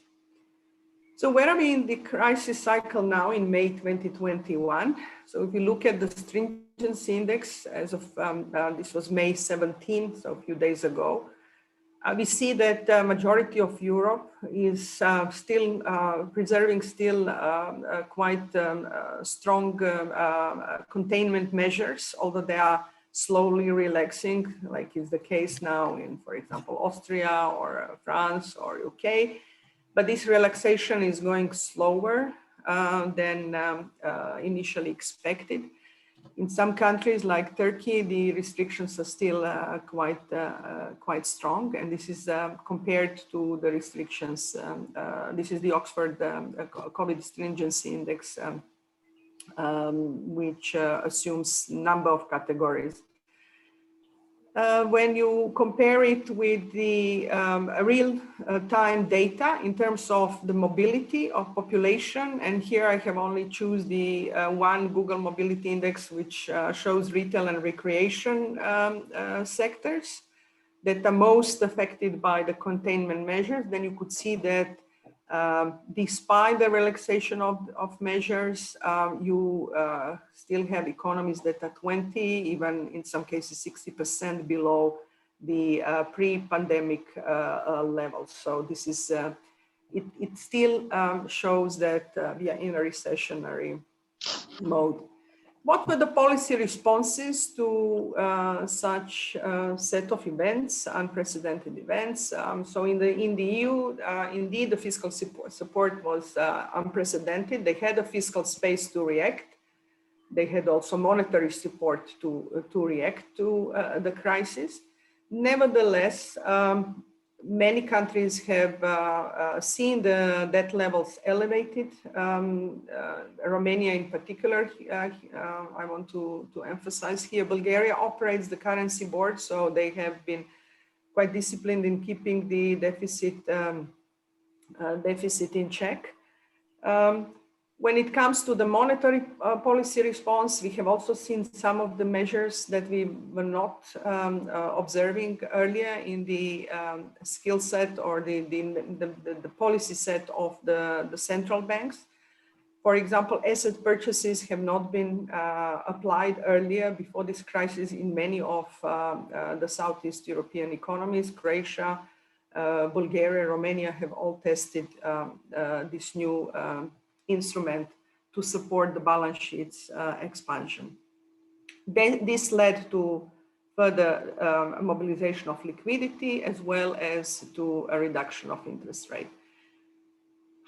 So where are we in the crisis cycle now in May 2021? So if you look at the stringency index as of, this was May 17th, so a few days ago, we see that the majority of Europe is still preserving quite strong containment measures, although they are slowly relaxing, like is the case now in, for example, Austria or France or UK. But this relaxation is going slower than initially expected. In some countries like Turkey, the restrictions are still quite strong, and this is compared to the restrictions. This is the Oxford COVID stringency index, which assumes number of categories. When you compare it with the real-time data in terms of the mobility of population, and here I have only choose the one Google Mobility Index, which shows retail and recreation sectors that are most affected by the containment measures, then you could see that despite the relaxation of measures, you still have economies that are 20, even in some cases 60% below the pre-pandemic levels. So this is, it still shows that we are in a recessionary mode. What were the policy responses to such set of events, unprecedented events? So in the EU, indeed, the fiscal support was unprecedented. They had a fiscal space to react. They had also monetary support to react to the crisis. Nevertheless, many countries have seen the debt levels elevated. Romania in particular, I want to emphasize here, Bulgaria operates the currency board, so they have been quite disciplined in keeping the deficit in check. When it comes to the monetary policy response, we have also seen some of the measures that we were not observing earlier in the skill set or the policy set of the central banks. For example, asset purchases have not been applied earlier before this crisis in many of the Southeast European economies. Croatia, Bulgaria, Romania have all tested this new instrument to support the balance sheet's expansion. This led to further mobilization of liquidity as well as to a reduction of interest rate.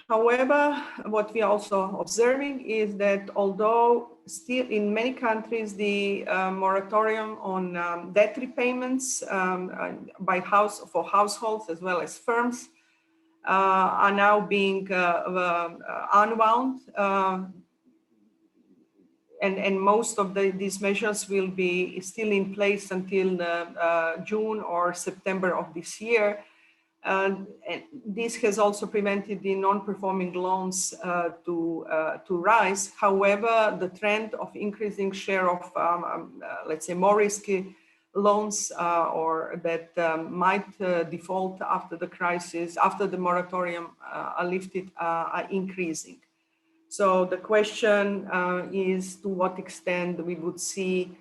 However, what we are also observing is that although still in many countries the moratorium on debt repayments for households as well as firms are now being unwound, and most of these measures will be still in place until June or September of this year. And this has also prevented the non-performing loans to rise. However, the trend of increasing share of, let's say, more risky loans or that might default after the crisis, after the moratorium are lifted, are increasing. So the question is to what extent we would see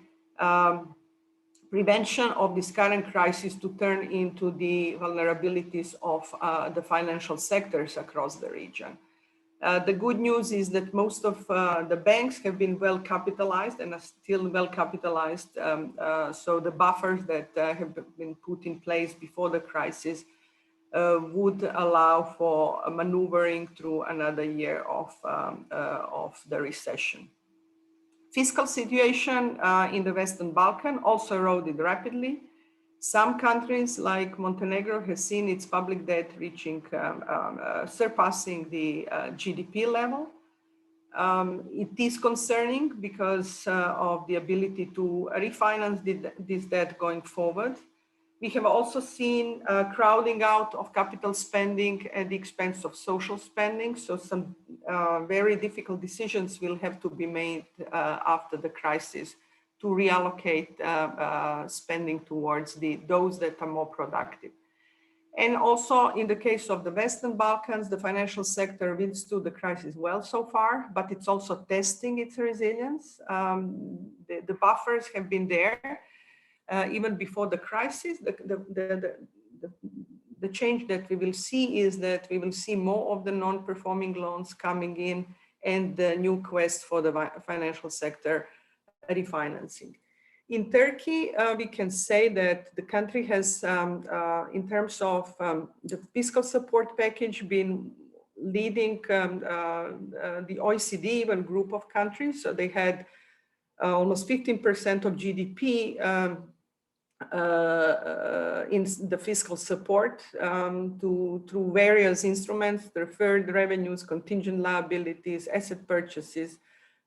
prevention of this current crisis to turn into the vulnerabilities of the financial sectors across the region. The good news is that most of the banks have been well capitalized and are still well capitalized. So the buffers that have been put in place before the crisis would allow for maneuvering through another year of the recession. Fiscal situation in the Western Balkan also eroded rapidly. Some countries like Montenegro has seen its public debt reaching, surpassing the GDP level. It is concerning because of the ability to refinance this debt going forward. We have also seen crowding out of capital spending at the expense of social spending. So some very difficult decisions will have to be made after the crisis to reallocate spending towards those that are more productive. And also in the case of the Western Balkans, the financial sector withstood the crisis well so far, but it's also testing its resilience. The buffers have been there even before the crisis. The change that we will see is that we will see more of the non-performing loans coming in and the new quest for the financial sector refinancing. In Turkey, we can say that the country has, in terms of the fiscal support package, been leading the OECD even group of countries. So they had almost 15% of GDP in the fiscal support through various instruments, deferred revenues, contingent liabilities, asset purchases,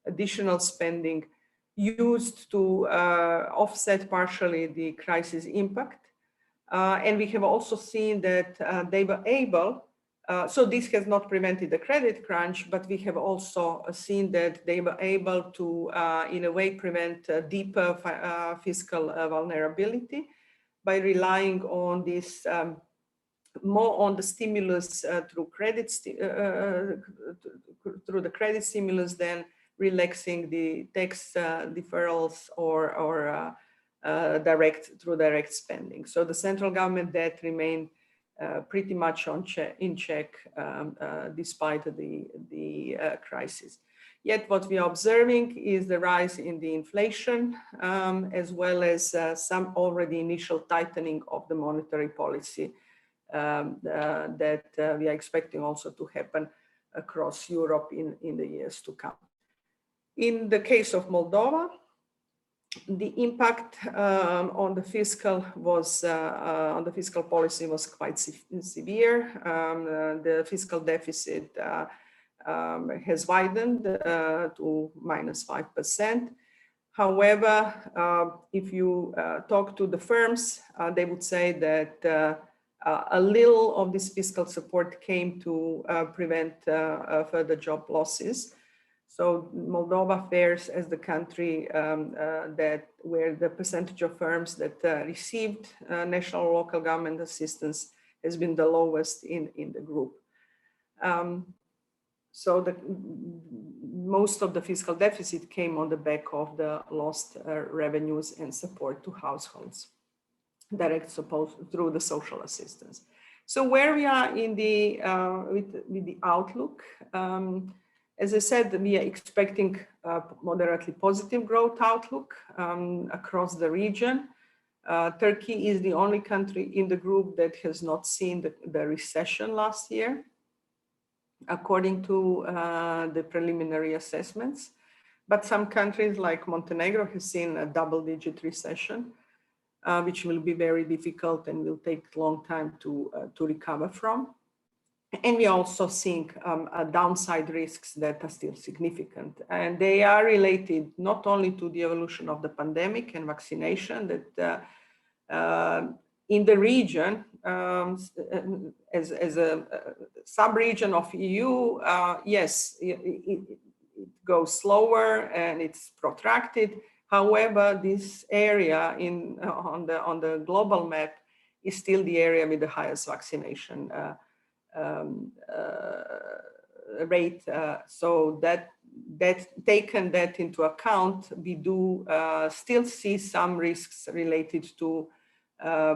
additional spending, used to offset partially the crisis impact. And we have also seen that they were able, so this has not prevented the credit crunch, but we have also seen that they were able to, in a way, prevent deeper fiscal vulnerability by relying on this, more on the stimulus through credit, through the credit stimulus than relaxing the tax deferrals or direct spending. So the central government debt remained pretty much in check despite the crisis. Yet what we are observing is the rise in the inflation as well as some already initial tightening of the monetary policy that we are expecting also to happen across Europe in the years to come. In the case of Moldova, the impact on the fiscal policy was quite severe. The fiscal deficit has widened to -5%. However, if you talk to the firms, they would say that a little of this fiscal support came to prevent further job losses. So Moldova fares as the country where the percentage of firms that received national local government assistance has been the lowest in the group. So most of the fiscal deficit came on the back of the lost revenues and support to households, direct support through the social assistance. So where we are in the with the outlook. As I said, we are expecting a moderately positive growth outlook across the region. Turkey is the only country in the group that has not seen the recession last year, according to the preliminary assessments. But some countries like Montenegro have seen a double-digit recession, which will be very difficult and will take a long time to recover from. And we are also seeing downside risks that are still significant. And they are related not only to the evolution of the pandemic and vaccination, that in the region, as a sub-region of EU, yes, it goes slower and it's protracted. However, this area on the global map is still the area with the highest vaccination rate. So that taken that into account, we do still see some risks related to,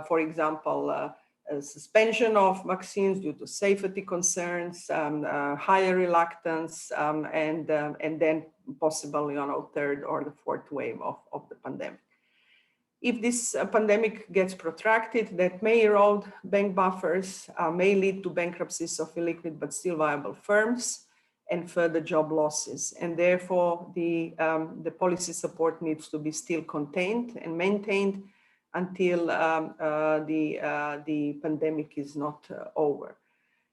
for example, suspension of vaccines due to safety concerns, higher reluctance, and then possible, third or the fourth wave of the pandemic. If this pandemic gets protracted, that may erode bank buffers, may lead to bankruptcies of illiquid but still viable firms and further job losses. And therefore, the policy support needs to be still contained and maintained until the pandemic is not over.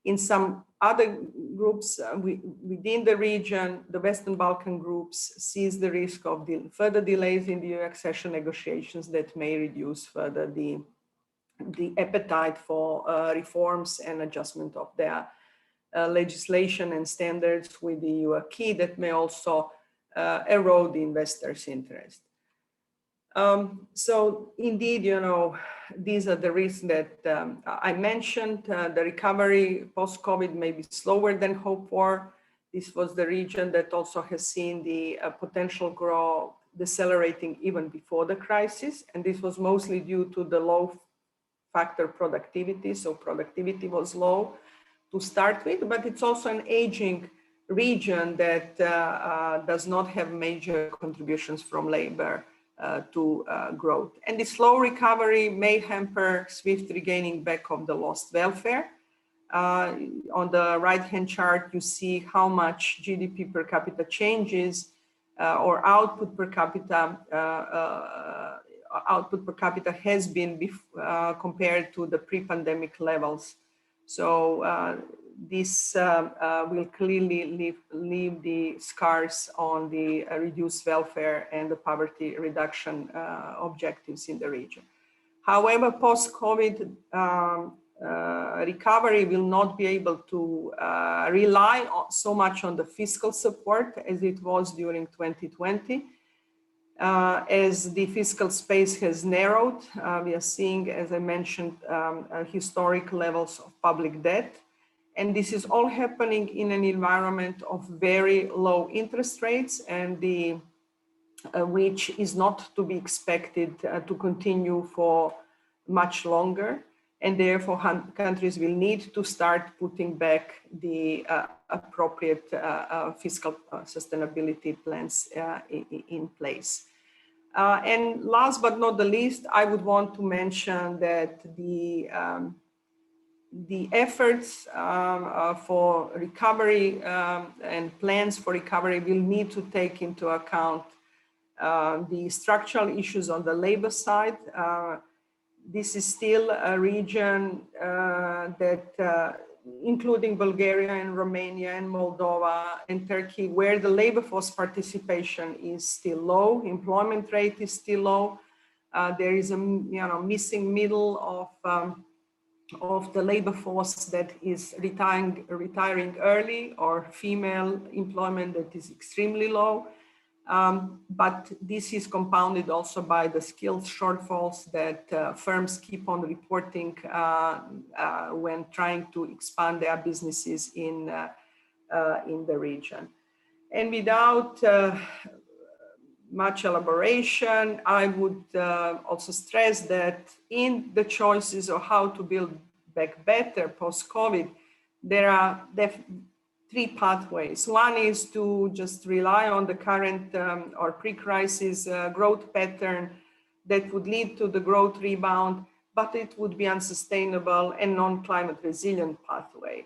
In some other groups within the region, the Western Balkan groups sees the risk of further delays in the EU accession negotiations that may reduce further the appetite for reforms and adjustment of their legislation and standards with the EU acquis that may also erode the investors' interest. So indeed, these are the risks that I mentioned. The recovery post-COVID may be slower than hoped for. This was the region that also has seen the potential growth decelerating even before the crisis. And this was mostly due to the low factor productivity. So productivity was low to start with, but it's also an aging region that does not have major contributions from labor to growth. And the slow recovery may hamper swift regaining back of the lost welfare. On the right-hand chart, you see how much GDP per capita changes or output per capita has been compared to the pre-pandemic levels. So this will clearly leave the scars on the reduced welfare and the poverty reduction objectives in the region. However, post-COVID recovery will not be able to rely so much on the fiscal support as it was during 2020. As the fiscal space has narrowed, we are seeing, as I mentioned, historic levels of public debt. And this is all happening in an environment of very low interest rates, and which is not to be expected to continue for much longer. And therefore, countries will need to start putting back the appropriate fiscal sustainability plans in place. And last but not the least, I would want to mention that the efforts for recovery and plans for recovery will need to take into account the structural issues on the labor side. This is still a region that, including Bulgaria and Romania and Moldova and Turkey, where the labor force participation is still low, employment rate is still low. There is a missing middle of the labor force that is retiring early, or female employment that is extremely low. But this is compounded also by the skills shortfalls that firms keep on reporting when trying to expand their businesses in the region. And without much elaboration, I would also stress that in the choices of how to build back better post-COVID, there are three pathways. One is to just rely on the current or pre-crisis growth pattern that would lead to the growth rebound, but it would be unsustainable and non-climate resilient pathway.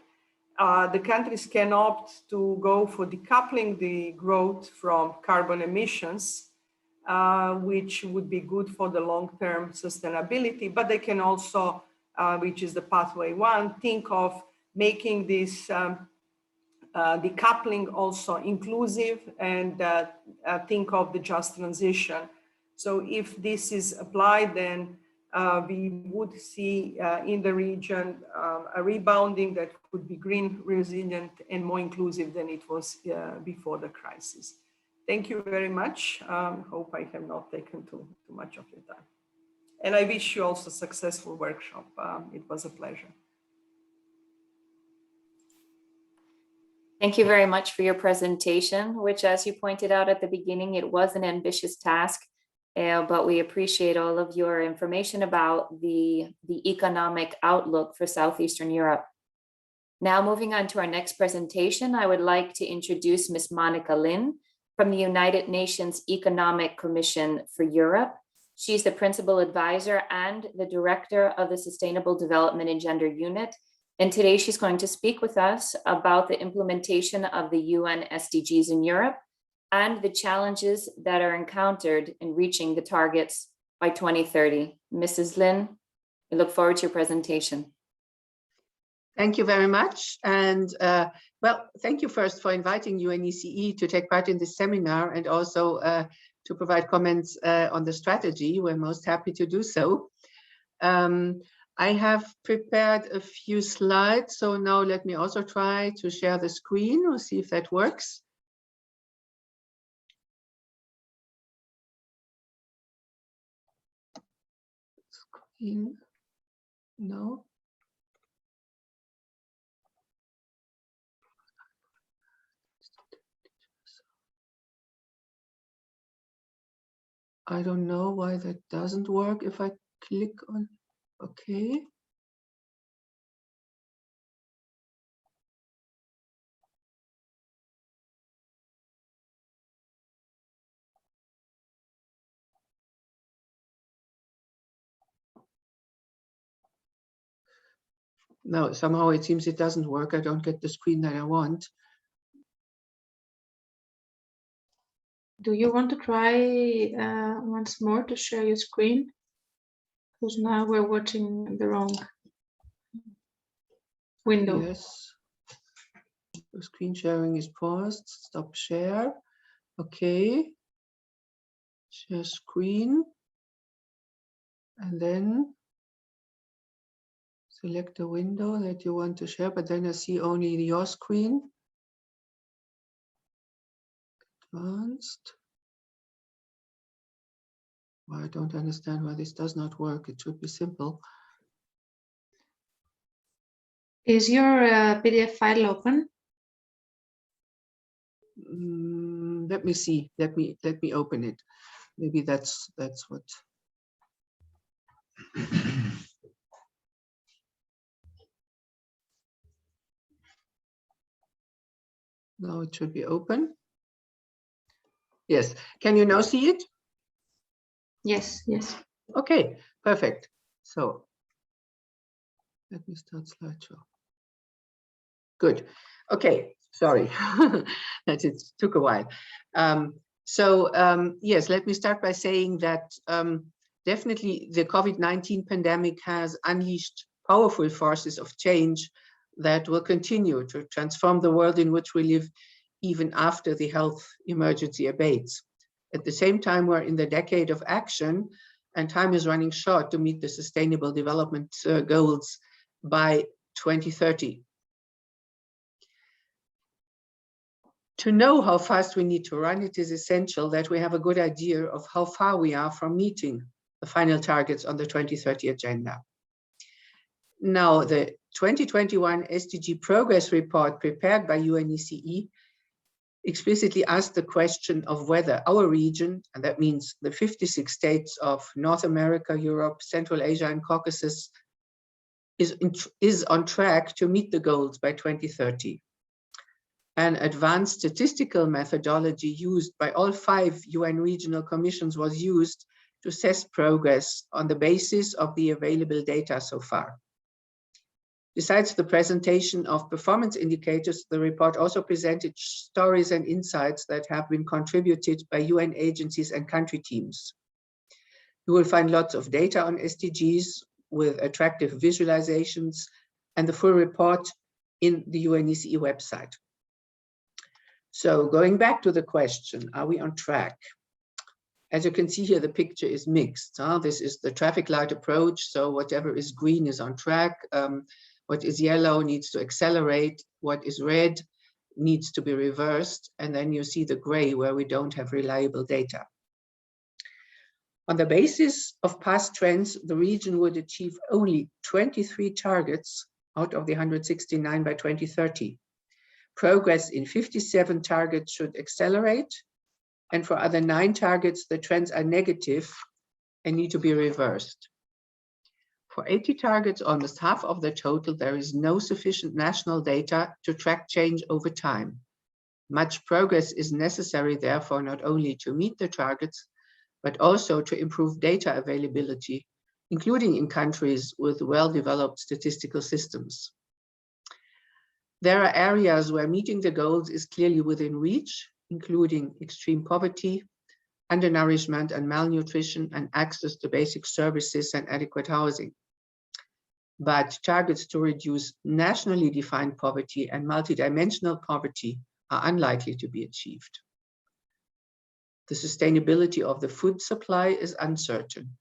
The countries can opt to go for decoupling the growth from carbon emissions, which would be good for the long-term sustainability, but they can also, which is the pathway one, think of making this decoupling also inclusive and think of the just transition. So if this is applied, then we would see in the region a rebounding that could be green, resilient, and more inclusive than it was before the crisis. Thank you very much. Hope I have not taken too much of your time. And I wish you also a successful workshop. It was a pleasure. Thank you very much for your presentation, which, as you pointed out at the beginning, it was an ambitious task. but we appreciate all of your information about the economic outlook for Southeastern Europe. Now moving on to our next presentation, I would like to introduce Ms. Monica Lin from the United Nations Economic Commission for Europe. She's the Principal Advisor and the Director of the Sustainable Development and Gender Unit. And today she's going to speak with us about the implementation of the UN SDGs in Europe and the challenges that are encountered in reaching the targets by 2030. Mrs. Lin, we look forward to your presentation. Thank you very much. And well, thank you first for inviting UNECE to take part in this seminar and also to provide comments on the strategy. We're most happy to do so. I have prepared a few slides. So now let me also try to share the screen. We'll see if that works. Screen, no. I don't know why that doesn't work if I click on, okay. No, somehow it seems it doesn't work. I don't get the screen that I want. Do you want to try once more to share your screen? Because now we're watching the wrong window. Yes. The screen sharing is paused. Stop share. Okay. Share screen. And then select the window that you want to share, but then I see only your screen. Advanced. Well, I don't understand why this does not work. It should be simple. Is your PDF file open? Let me see. Let me open it. Maybe that's what. Now it should be open. Yes. Can you now see it? Yes, yes. Okay, perfect. So let me start slideshow. Good. Okay, sorry, that it took a while. Yes, let me start by saying that definitely the COVID-19 pandemic has unleashed powerful forces of change that will continue to transform the world in which we live even after the health emergency abates. At the same time, we're in the decade of action and time is running short to meet the Sustainable Development Goals by 2030. To know how fast we need to run, it is essential that we have a good idea of how far we are from meeting the final targets on the 2030 agenda. Now, the 2021 SDG Progress Report prepared by UNECE explicitly asked the question of whether our region, and that means the 56 states of North America, Europe, Central Asia, and Caucasus, is on track to meet the goals by 2030. An advanced statistical methodology used by all 5 UN regional commissions was used to assess progress on the basis of the available data so far. Besides the presentation of performance indicators, the report also presented stories and insights that have been contributed by UN agencies and country teams. You will find lots of data on SDGs with attractive visualizations and the full report in the UNECE website. So going back to the question, are we on track? As you can see here, the picture is mixed. This is the traffic light approach. So whatever is green is on track. What is yellow needs to accelerate. What is red needs to be reversed. And then you see the gray where we don't have reliable data. On the basis of past trends, the region would achieve only 23 targets out of the 169 by 2030. Progress in 57 targets should accelerate, And for other 9 targets, the trends are negative and need to be reversed. For 80 targets, almost half of the total, there is no sufficient national data to track change over time. Much progress is necessary, therefore, not only to meet the targets, but also to improve data availability, including in countries with well-developed statistical systems. There are areas where meeting the goals is clearly within reach, including extreme poverty, undernourishment and malnutrition, and access to basic services and adequate housing. But targets to reduce nationally defined poverty and multidimensional poverty are unlikely to be achieved. The sustainability of the food supply is uncertain.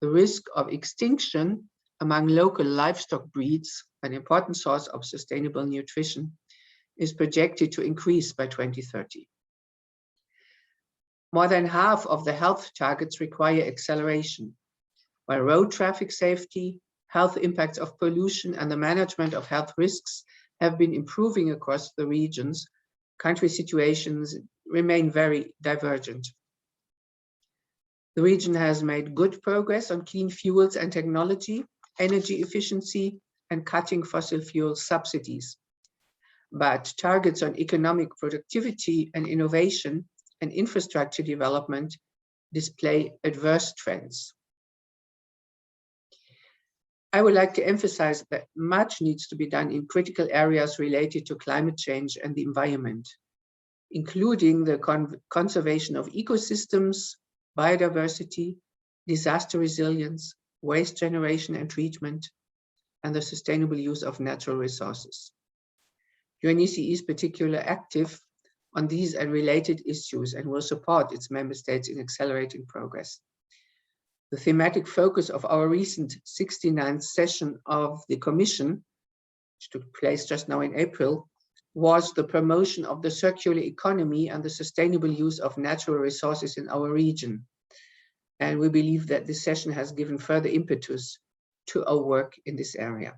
The risk of extinction among local livestock breeds, an important source of sustainable nutrition, is projected to increase by 2030. More than half of the health targets require acceleration, while road traffic safety, health impacts of pollution, and the management of health risks have been improving across the regions. Country situations remain very divergent. The region has made good progress on clean fuels and technology, energy efficiency, and cutting fossil fuel subsidies. But targets on economic productivity and innovation and infrastructure development display adverse trends. I would like to emphasize that much needs to be done in critical areas related to climate change and the environment, including the conservation of ecosystems, biodiversity, disaster resilience, waste generation and treatment, and the sustainable use of natural resources. UNECE is particularly active on these and related issues and will support its member states in accelerating progress. The thematic focus of our recent 69th session of the Commission, which took place just now in April, was the promotion of the circular economy and the sustainable use of natural resources in our region. And we believe that this session has given further impetus to our work in this area.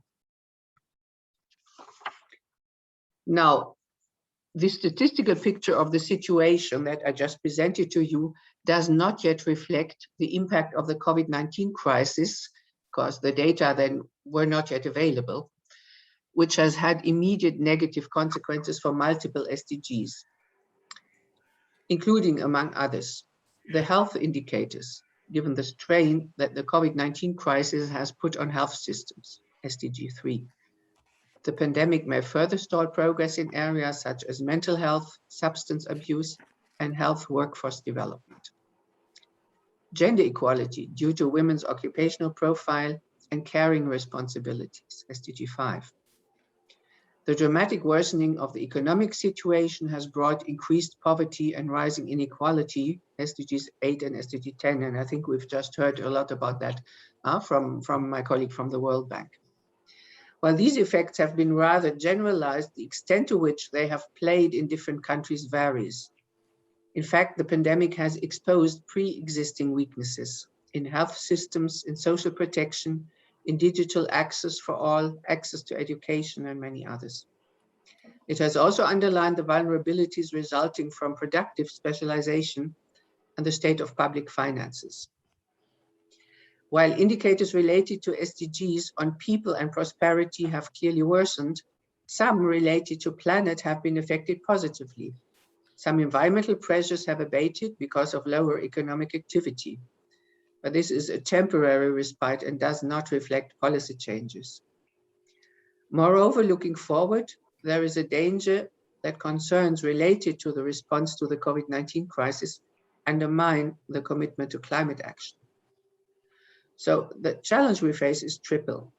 Now, the statistical picture of the situation that I just presented to you does not yet reflect the impact of the COVID-19 crisis, because the data then were not yet available, which has had immediate negative consequences for multiple SDGs, including, among others, the health indicators, given the strain that the COVID-19 crisis has put on health systems, SDG 3. The pandemic may further stall progress in areas such as mental health, substance abuse, and health workforce development. Gender equality due to women's occupational profile and caring responsibilities, SDG 5. The dramatic worsening of the economic situation has brought increased poverty and rising inequality, SDGs 8 and SDG 10, and I think we've just heard a lot about that from my colleague from the World Bank. While these effects have been rather generalized, the extent to which they have played in different countries varies. In fact, the pandemic has exposed pre-existing weaknesses in health systems, in social protection, in digital access for all, access to education, and many others. It has also underlined the vulnerabilities resulting from productive specialization and the state of public finances. While indicators related to SDGs on people and prosperity have clearly worsened, some related to planet have been affected positively. Some environmental pressures have abated because of lower economic activity. But this is a temporary respite and does not reflect policy changes. Moreover, looking forward, there is a danger that concerns related to the response to the COVID-19 crisis undermine the commitment to climate action. So the challenge we face is triple.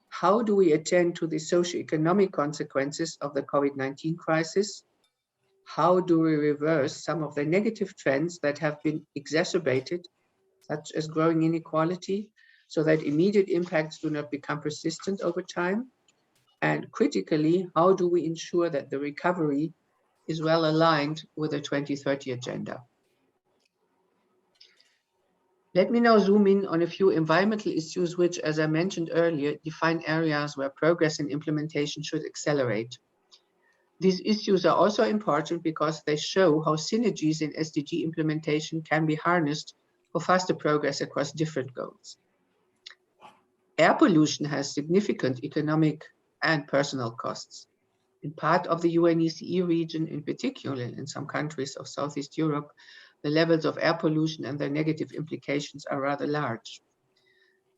How do we attend to the socioeconomic consequences of the COVID-19 crisis? How do we reverse some of the negative trends that have been exacerbated, such as growing inequality, so that immediate impacts do not become persistent over time? And critically, how do we ensure that the recovery is well aligned with the 2030 agenda? Let me now zoom in on a few environmental issues which, as I mentioned earlier, define areas where progress and implementation should accelerate. These issues are also important because they show how synergies in SDG implementation can be harnessed for faster progress across different goals. Air pollution has significant economic and personal costs. In part of the UNECE region, in particular in some countries of Southeast Europe, the levels of air pollution and their negative implications are rather large.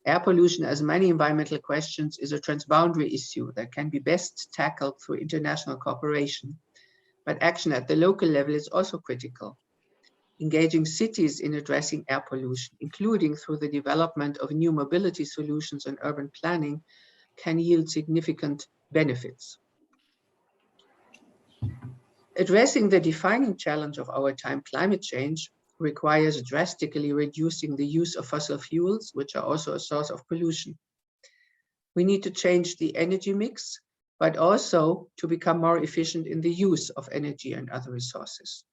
Air pollution, as many environmental questions, is a transboundary issue that can be best tackled through international cooperation. But action at the local level is also critical. Engaging cities in addressing air pollution, including through the development of new mobility solutions and urban planning, can yield significant benefits. Addressing the defining challenge of our time, climate change, requires drastically reducing the use of fossil fuels, which are also a source of pollution. We need to change the energy mix, but also to become more efficient in the use of energy and other resources.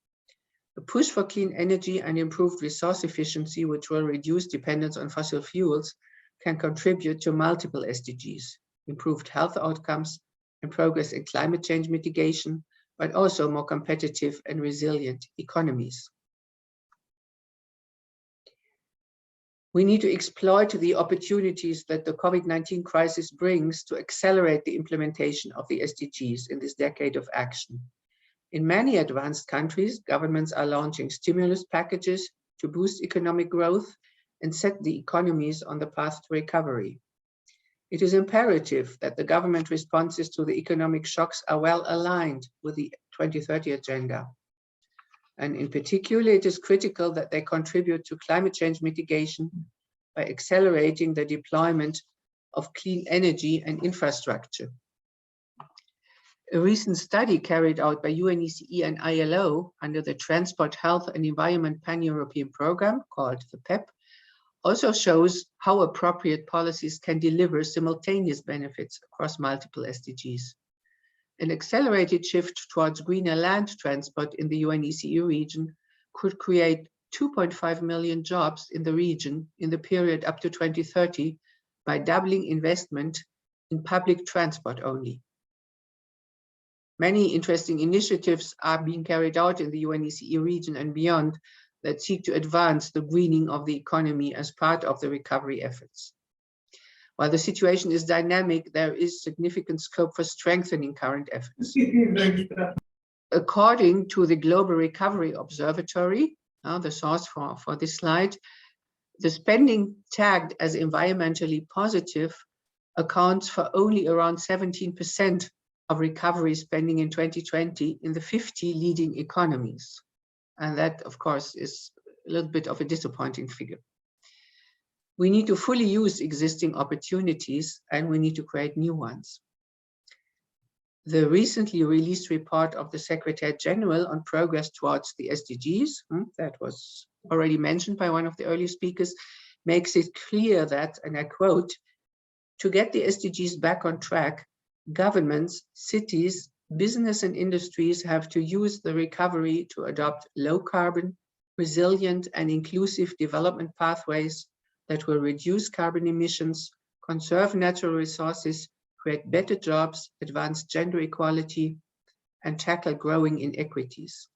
The push for clean energy and improved resource efficiency, which will reduce dependence on fossil fuels, can contribute to multiple SDGs, improved health outcomes, and progress in climate change mitigation, but also more competitive and resilient economies. We need to exploit the opportunities that the COVID-19 crisis brings to accelerate the implementation of the SDGs in this decade of action. In many advanced countries, governments are launching stimulus packages to boost economic growth and set the economies on the path to recovery. It is imperative that the government responses to the economic shocks are well aligned with the 2030 agenda. And in particular, it is critical that they contribute to climate change mitigation by accelerating the deployment of clean energy and infrastructure. A recent study carried out by UNECE and ILO under the Transport, Health and Environment Pan-European Program, called the PEP, also shows how appropriate policies can deliver simultaneous benefits across multiple SDGs. An accelerated shift towards greener land transport in the UNECE region could create 2.5 million jobs in the region in the period up to 2030 by doubling investment in public transport only. Many interesting initiatives are being carried out in the UNECE region and beyond that seek to advance the greening of the economy as part of the recovery efforts. While the situation is dynamic, there is significant scope for strengthening current efforts. According to the Global Recovery Observatory, the source for this slide, the spending tagged as environmentally positive accounts for only around 17% of recovery spending in 2020 in the 50 leading economies. And that, of course, is a little bit of a disappointing figure. We need to fully use existing opportunities and we need to create new ones. The recently released report of the Secretary General on progress towards the SDGs, that was already mentioned by one of the earlier speakers, makes it clear that, and I quote, to get the SDGs back on track, governments, cities, business and industries have to use the recovery to adopt low carbon, resilient and inclusive development pathways that will reduce carbon emissions, conserve natural resources, create better jobs, advance gender equality, and tackle growing inequities.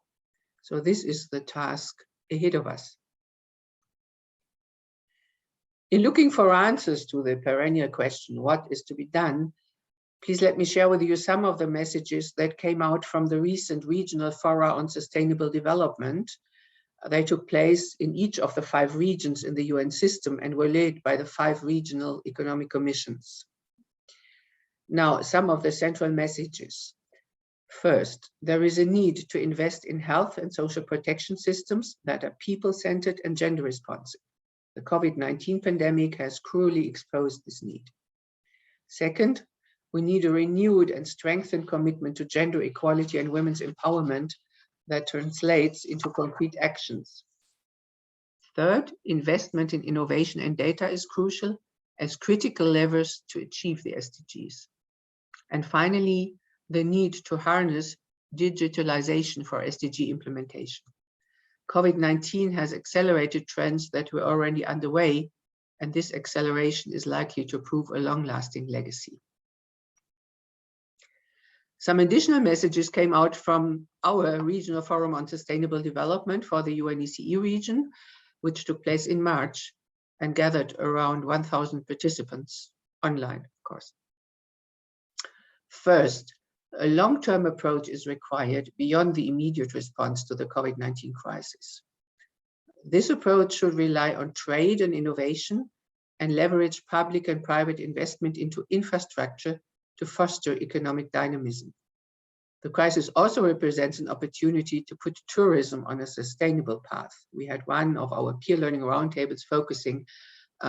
So this is the task ahead of us. In looking for answers to the perennial question, what is to be done, please let me share with you some of the messages that came out from the recent regional fora on sustainable development. They took place in each of the 5 regions in the UN system and were led by the 5 regional economic commissions. Now, some of the central messages. First, there is a need to invest in health and social protection systems that are people-centered and gender responsive. The COVID-19 pandemic has cruelly exposed this need. Second, we need a renewed and strengthened commitment to gender equality and women's empowerment that translates into concrete actions. Third, investment in innovation and data is crucial as critical levers to achieve the SDGs. And finally, the need to harness digitalization for SDG implementation. COVID-19 has accelerated trends that were already underway, and this acceleration is likely to prove a long-lasting legacy. Some additional messages came out from our Regional Forum on Sustainable Development for the UNECE region, which took place in March and gathered around 1,000 participants online, of course. First, a long-term approach is required beyond the immediate response to the COVID-19 crisis. This approach should rely on trade and innovation and leverage public and private investment into infrastructure to foster economic dynamism. The crisis also represents an opportunity to put tourism on a sustainable path. We had one of our peer learning roundtables focusing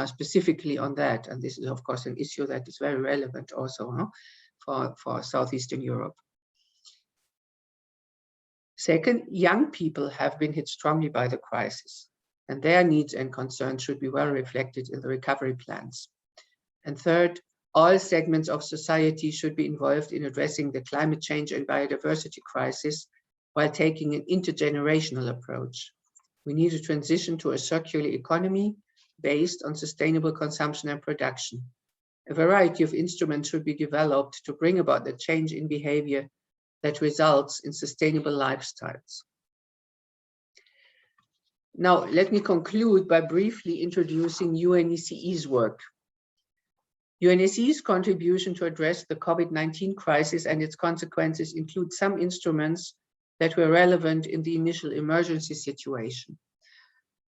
specifically on that. And this is, of course, an issue that is very relevant also for Southeastern Europe. Second, young people have been hit strongly by the crisis, and their needs and concerns should be well reflected in the recovery plans. And third, all segments of society should be involved in addressing the climate change and biodiversity crisis while taking an intergenerational approach. We need a transition to a circular economy based on sustainable consumption and production. A variety of instruments should be developed to bring about the change in behavior that results in sustainable lifestyles. Now, let me conclude by briefly introducing UNECE's work. UNECE's contribution to address the COVID-19 crisis and its consequences include some instruments that were relevant in the initial emergency situation.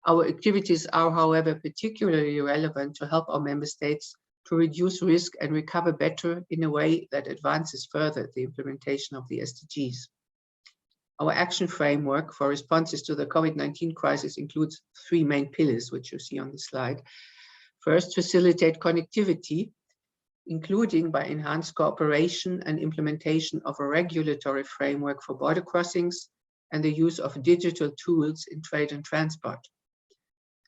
Our activities are, however, particularly relevant to help our member states to reduce risk and recover better in a way that advances further the implementation of the SDGs. Our action framework for responses to the COVID-19 crisis includes 3 main pillars, which you see on the slide. First, facilitate connectivity, including by enhanced cooperation and implementation of a regulatory framework for border crossings and the use of digital tools in trade and transport.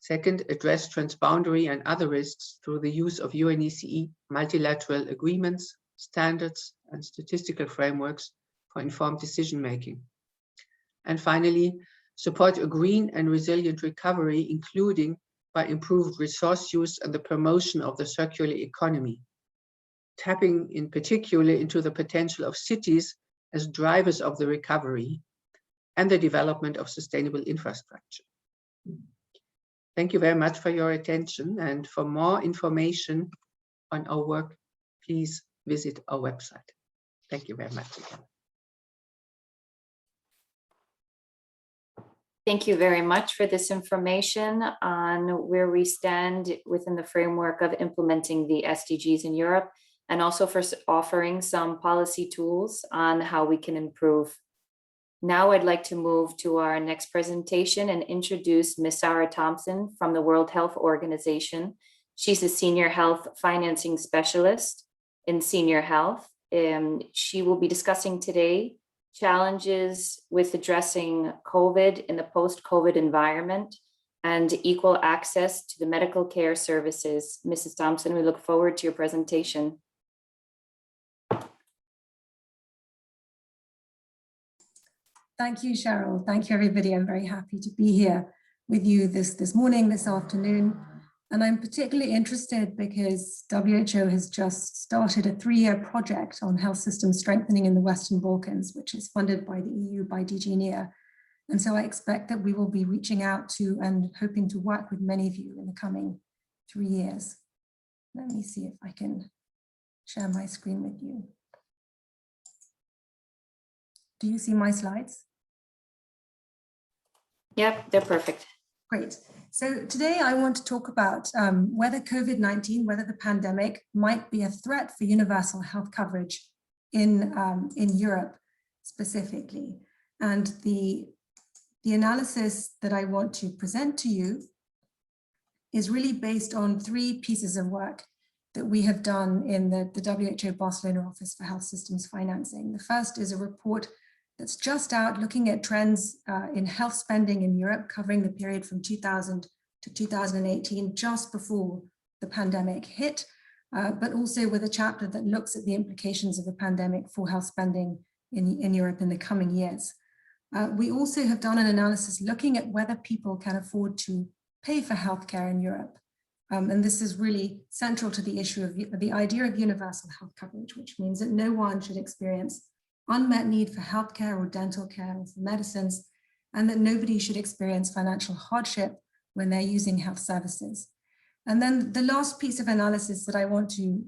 Second, address transboundary and other risks through the use of UNECE multilateral agreements, standards, and statistical frameworks for informed decision-making. And finally, support a green and resilient recovery, including by improved resource use and the promotion of the circular economy, tapping in particular into the potential of cities as drivers of the recovery and the development of sustainable infrastructure. Thank you very much for your attention, and for more information on our work, please visit our website. Thank you very much again. Thank you very much for this information on where we stand within the framework of implementing the SDGs in Europe, and also for offering some policy tools on how we can improve. Now I'd like to move to our next presentation and introduce Ms. Sarah Thompson from the World Health Organization. She's a senior health financing specialist in senior health. She will be discussing today challenges with addressing COVID in the post-COVID environment and equal access to the medical care services. Mrs. Thompson, we look forward to your presentation. Thank you, Cheryl. Thank you, everybody. I'm very happy to be here with you this morning, this afternoon. And I'm particularly interested because WHO has just started a 3-year project on health system strengthening in the Western Balkans, which is funded by the EU, by DG NEAR. And so I expect that we will be reaching out to and hoping to work with many of you in the coming 3 years. Let me see if I can share my screen with you. Do you see my slides? Yep, they're perfect. Great. So today I want to talk about whether COVID-19, whether the pandemic might be a threat for universal health coverage in Europe specifically. And the analysis that I want to present to you is really based on 3 pieces of work that we have done in the WHO Barcelona Office for Health Systems Financing. The first is a report that's just out looking at trends in health spending in Europe, covering the period from 2000 to 2018, just before the pandemic hit, but also with a chapter that looks at the implications of the pandemic for health spending in Europe in the coming years. We also have done an analysis looking at whether people can afford to pay for healthcare in Europe. And this is really central to the issue of the idea of universal health coverage, which means that no one should experience unmet need for healthcare or dental care or for medicines, and that nobody should experience financial hardship when they're using health services. And then the last piece of analysis that I want to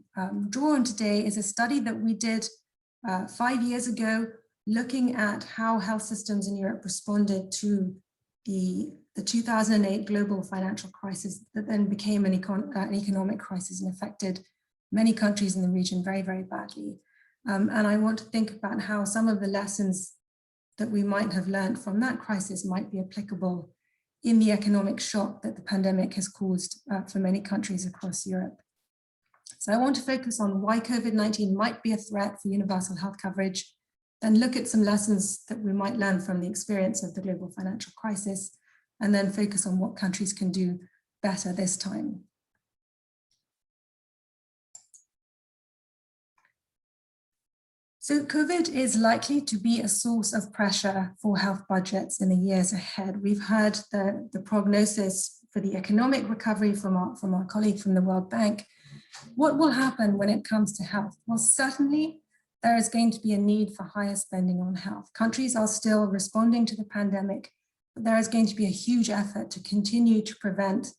draw on today is a study that we did 5 years ago, looking at how health systems in Europe responded to the 2008 global financial crisis that then became an economic crisis and affected many countries in the region very, very badly. And I want to think about how some of the lessons that we might have learned from that crisis might be applicable in the economic shock that the pandemic has caused for many countries across Europe. So I want to focus on why COVID-19 might be a threat for universal health coverage, then look at some lessons that we might learn from the experience of the global financial crisis, and then focus on what countries can do better this time. So COVID is likely to be a source of pressure for health budgets in the years ahead. We've heard the prognosis for the economic recovery from our colleague from the World Bank. What will happen when it comes to health? Well, certainly there is going to be a need for higher spending on health. Countries are still responding to the pandemic, but there is going to be a huge effort to continue to prevent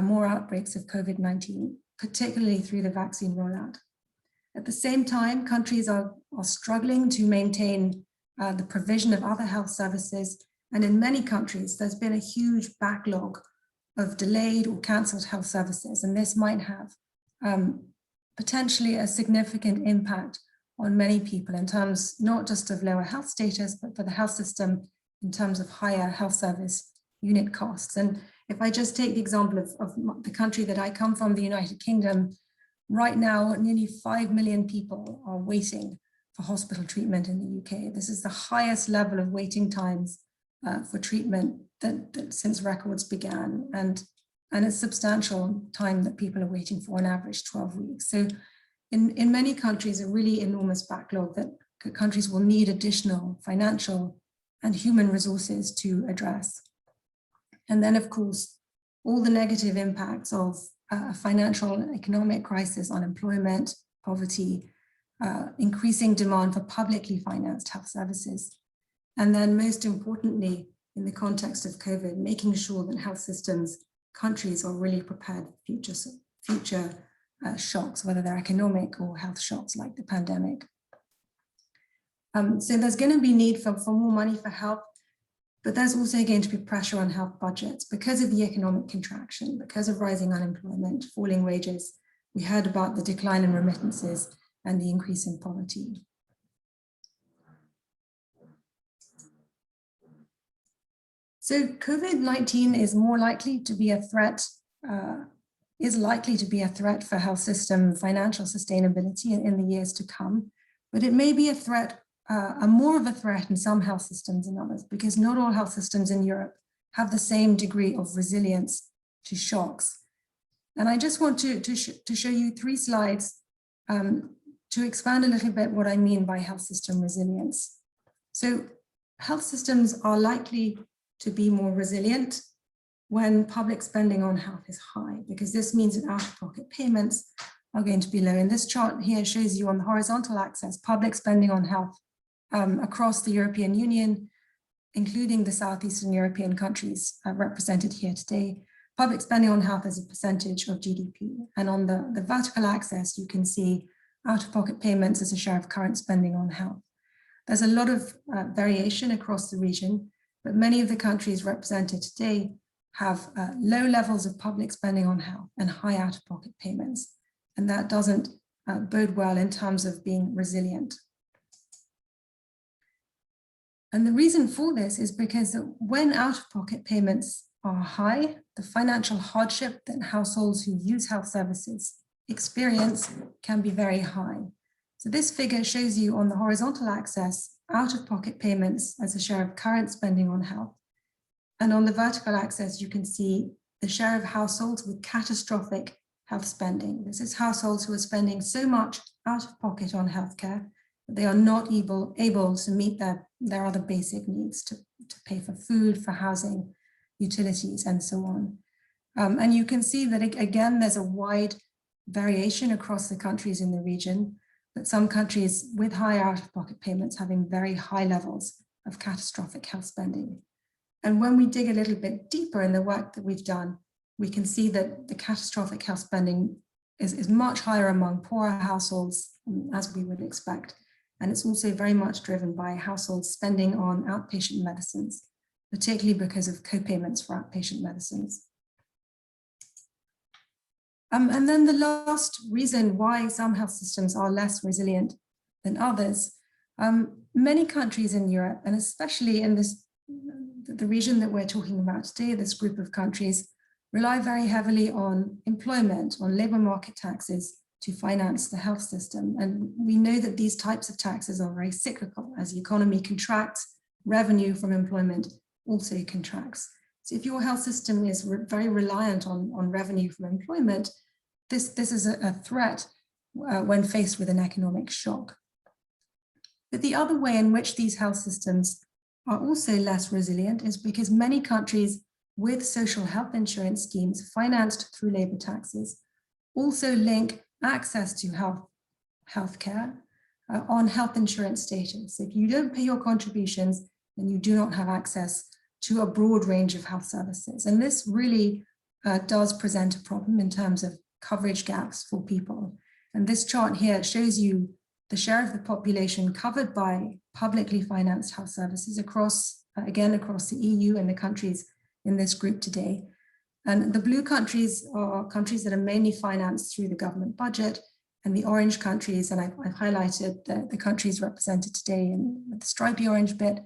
more outbreaks of COVID-19, particularly through the vaccine rollout. At the same time, countries are struggling to maintain the provision of other health services. And in many countries, there's been a huge backlog of delayed or cancelled health services. And this might have potentially a significant impact on many people in terms not just of lower health status, but for the health system in terms of higher health service unit costs. And if I just take the example of the country that I come from, the United Kingdom, right now, nearly 5 million people are waiting for hospital treatment in the UK. This is the highest level of waiting times for treatment that since records began, and a substantial time that people are waiting for, on average 12 weeks. So in many countries, a really enormous backlog that countries will need additional financial and human resources to address. And then, of course, all the negative impacts of a financial and economic crisis, unemployment, poverty, increasing demand for publicly financed health services. And then most importantly, in the context of COVID, making sure that health systems, countries are really prepared for future shocks, whether they're economic or health shocks like the pandemic. So there's going to be need for more money for health, but there's also going to be pressure on health budgets because of the economic contraction, because of rising unemployment, falling wages. We heard about the decline in remittances and the increase in poverty. So COVID-19 is more likely to be a threat, for health system financial sustainability in the years to come, but it may be a threat, more of a threat in some health systems than others, because not all health systems in Europe have the same degree of resilience to shocks. And I just want to show you 3 slides to expand a little bit what I mean by health system resilience. So health systems are likely to be more resilient when public spending on health is high, because this means that out-of-pocket payments are going to be low. And this chart here shows you on the horizontal axis public spending on health across the European Union, including the Southeastern European countries represented here today. Public spending on health as a percentage of GDP. And on the vertical axis, you can see out-of-pocket payments as a share of current spending on health. There's a lot of variation across the region, but many of the countries represented today have low levels of public spending on health and high out-of-pocket payments. And that doesn't bode well in terms of being resilient. And the reason for this is because when out-of-pocket payments are high, the financial hardship that households who use health services experience can be very high. So this figure shows you on the horizontal axis out-of-pocket payments as a share of current spending on health. And on the vertical axis, you can see the share of households with catastrophic health spending. This is households who are spending so much out of pocket on healthcare that they are not able to meet their other basic needs, to pay for food, for housing, utilities, and so on. And you can see that, again, there's a wide variation across the countries in the region, but some countries with high out-of-pocket payments having very high levels of catastrophic health spending. And when we dig a little bit deeper in the work that we've done, we can see that the catastrophic health spending is much higher among poorer households, as we would expect. And it's also very much driven by households spending on outpatient medicines, particularly because of co-payments for outpatient medicines. And then the last reason why some health systems are less resilient than others, many countries in Europe, and especially in the region that we're talking about today, this group of countries, rely very heavily on employment, on labor market taxes to finance the health system. And we know that these types of taxes are very cyclical. As the economy contracts, revenue from employment also contracts. So if your health system is very reliant on revenue from employment, this is a threat when faced with an economic shock. But the other way in which these health systems are also less resilient is because many countries with social health insurance schemes financed through labor taxes also link access to healthcare on health insurance status. If you don't pay your contributions, then you do not have access to a broad range of health services. And this really does present a problem in terms of coverage gaps for people. And this chart here shows you the share of the population covered by publicly financed health services across, again, across the EU and the countries in this group today. And the blue countries are countries that are mainly financed through the government budget, and the orange countries, and I've highlighted the countries represented today in the stripy orange bit,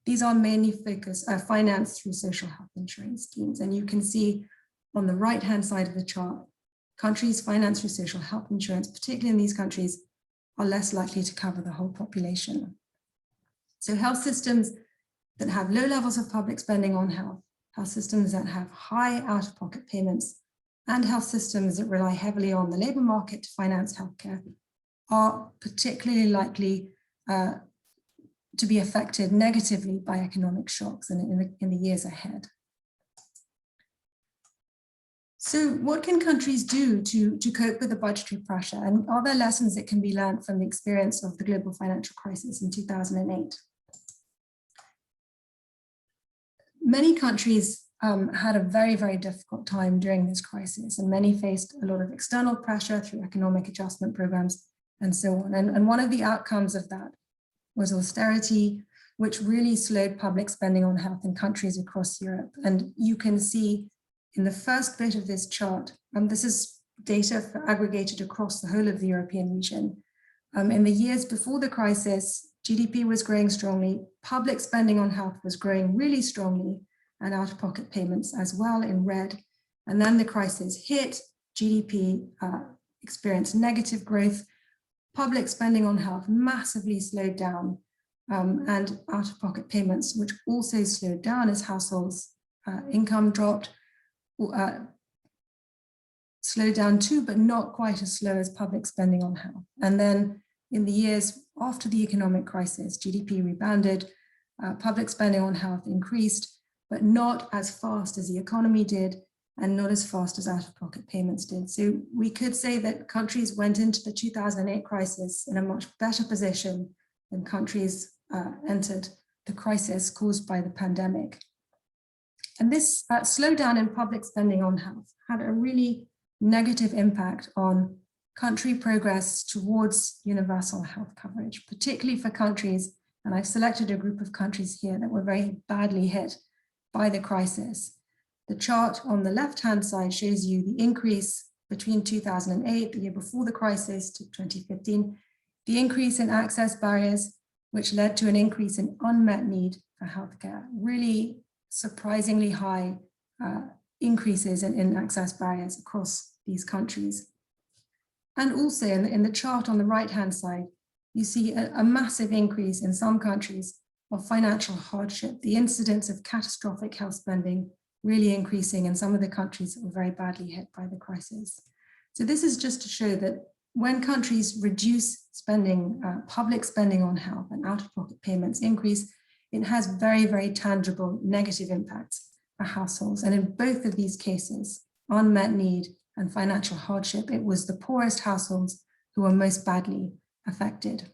these are mainly financed through social health insurance schemes. And you can see on the right-hand side of the chart, countries financed through social health insurance, particularly in these countries, are less likely to cover the whole population. So health systems that have low levels of public spending on health, health systems that have high out-of-pocket payments, and health systems that rely heavily on the labor market to finance healthcare are particularly likely to be affected negatively by economic shocks in the years ahead. So what can countries do to cope with the budgetary pressure? And are there lessons that can be learned from the experience of the global financial crisis in 2008? Many countries had a very, very difficult time during this crisis, and many faced a lot of external pressure through economic adjustment programs and so on. And one of the outcomes of that was austerity, which really slowed public spending on health in countries across Europe. And you can see in the first bit of this chart, this is data aggregated across the whole of the European region. In the years before the crisis, GDP was growing strongly, public spending on health was growing really strongly, and out-of-pocket payments as well in red. And then the crisis hit, GDP experienced negative growth, public spending on health massively slowed down, and out-of-pocket payments, which also slowed down as households' income dropped, slowed down too, but not quite as slow as public spending on health. And then in the years after the economic crisis, GDP rebounded, public spending on health increased, but not as fast as the economy did, and not as fast as out-of-pocket payments did. So we could say that countries went into the 2008 crisis in a much better position than countries entered the crisis caused by the pandemic. And this slowdown in public spending on health had a really negative impact on country progress towards universal health coverage, particularly for countries, and I've selected a group of countries here that were very badly hit by the crisis. The chart on the left-hand side shows you the increase between 2008, the year before the crisis, to 2015, the increase in access barriers, which led to an increase in unmet need for healthcare, really surprisingly high increases in access barriers across these countries. And also in the chart on the right-hand side, you see a massive increase in some countries of financial hardship, the incidence of catastrophic health spending really increasing in some of the countries that were very badly hit by the crisis. So this is just to show that when countries reduce spending, public spending on health and out-of-pocket payments increase, it has very, very tangible negative impacts for households. And in both of these cases, unmet need and financial hardship, it was the poorest households who were most badly affected.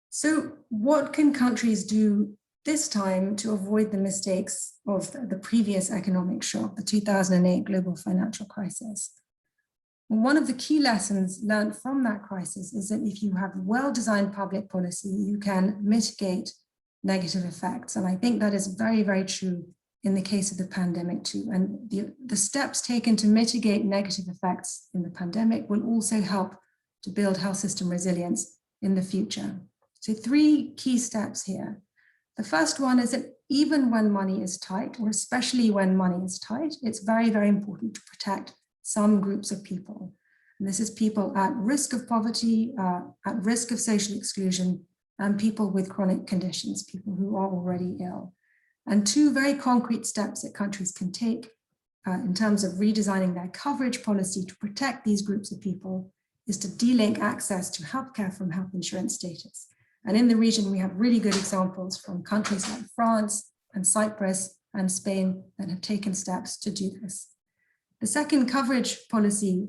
So what can countries do this time to avoid the mistakes of the previous economic shock, the 2008 global financial crisis? Well, one of the key lessons learned from that crisis is that if you have well-designed public policy, you can mitigate negative effects. And I think that is very, very true in the case of the pandemic too. And the steps taken to mitigate negative effects in the pandemic will also help to build health system resilience in the future. So 3 key steps here. The first one is that even when money is tight, or especially when money is tight, it's very, very important to protect some groups of people. And this is people at risk of poverty, at risk of social exclusion, and people with chronic conditions, people who are already ill. And 2 very concrete steps that countries can take in terms of redesigning their coverage policy to protect these groups of people is to delink access to healthcare from health insurance status. And in the region, we have really good examples from countries like France and Cyprus and Spain that have taken steps to do this. The second coverage policy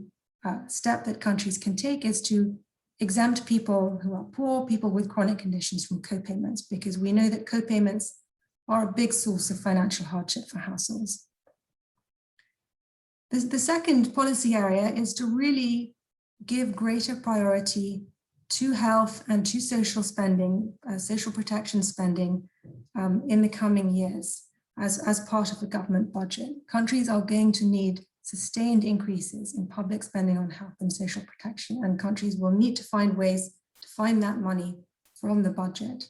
step that countries can take is to exempt people who are poor, people with chronic conditions from co-payments, because we know that co-payments are a big source of financial hardship for households. The second policy area is to really give greater priority to health and to social spending, social protection spending in the coming years as part of the government budget. Countries are going to need sustained increases in public spending on health and social protection, and countries will need to find ways to find that money from the budget.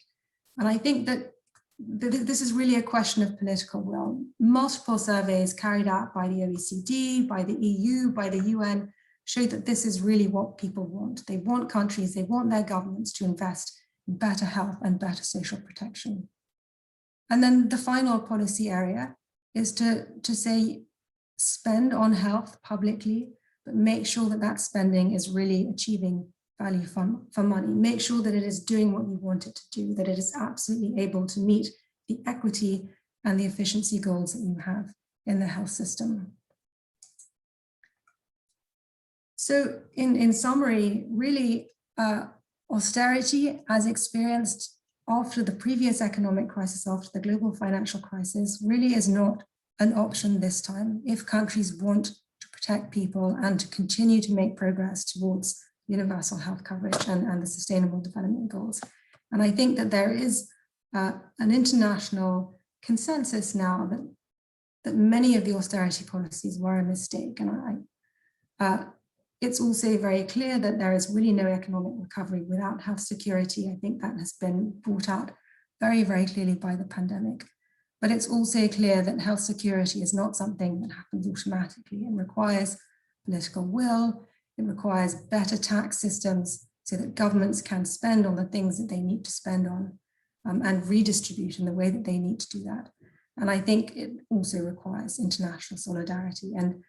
And I think that this is really a question of political will. Multiple surveys carried out by the OECD, by the EU, by the UN show that this is really what people want. They want countries, they want their governments to invest in better health and better social protection. And then the final policy area is to say, spend on health publicly, but make sure that that spending is really achieving value for money. Make sure that it is doing what you want it to do, that it is absolutely able to meet the equity and the efficiency goals that you have in the health system. So in summary, really austerity as experienced after the previous economic crisis, after the global financial crisis, really is not an option this time if countries want to protect people and to continue to make progress towards universal health coverage and the Sustainable Development Goals. And I think that there is an international consensus now that many of the austerity policies were a mistake. And it's also very clear that there is really no economic recovery without health security. I think that has been brought out very, very clearly by the pandemic. But it's also clear that health security is not something that happens automatically. It requires political will, it requires better tax systems so that governments can spend on the things that they need to spend on and redistribute in the way that they need to do that. And I think it also requires international solidarity. And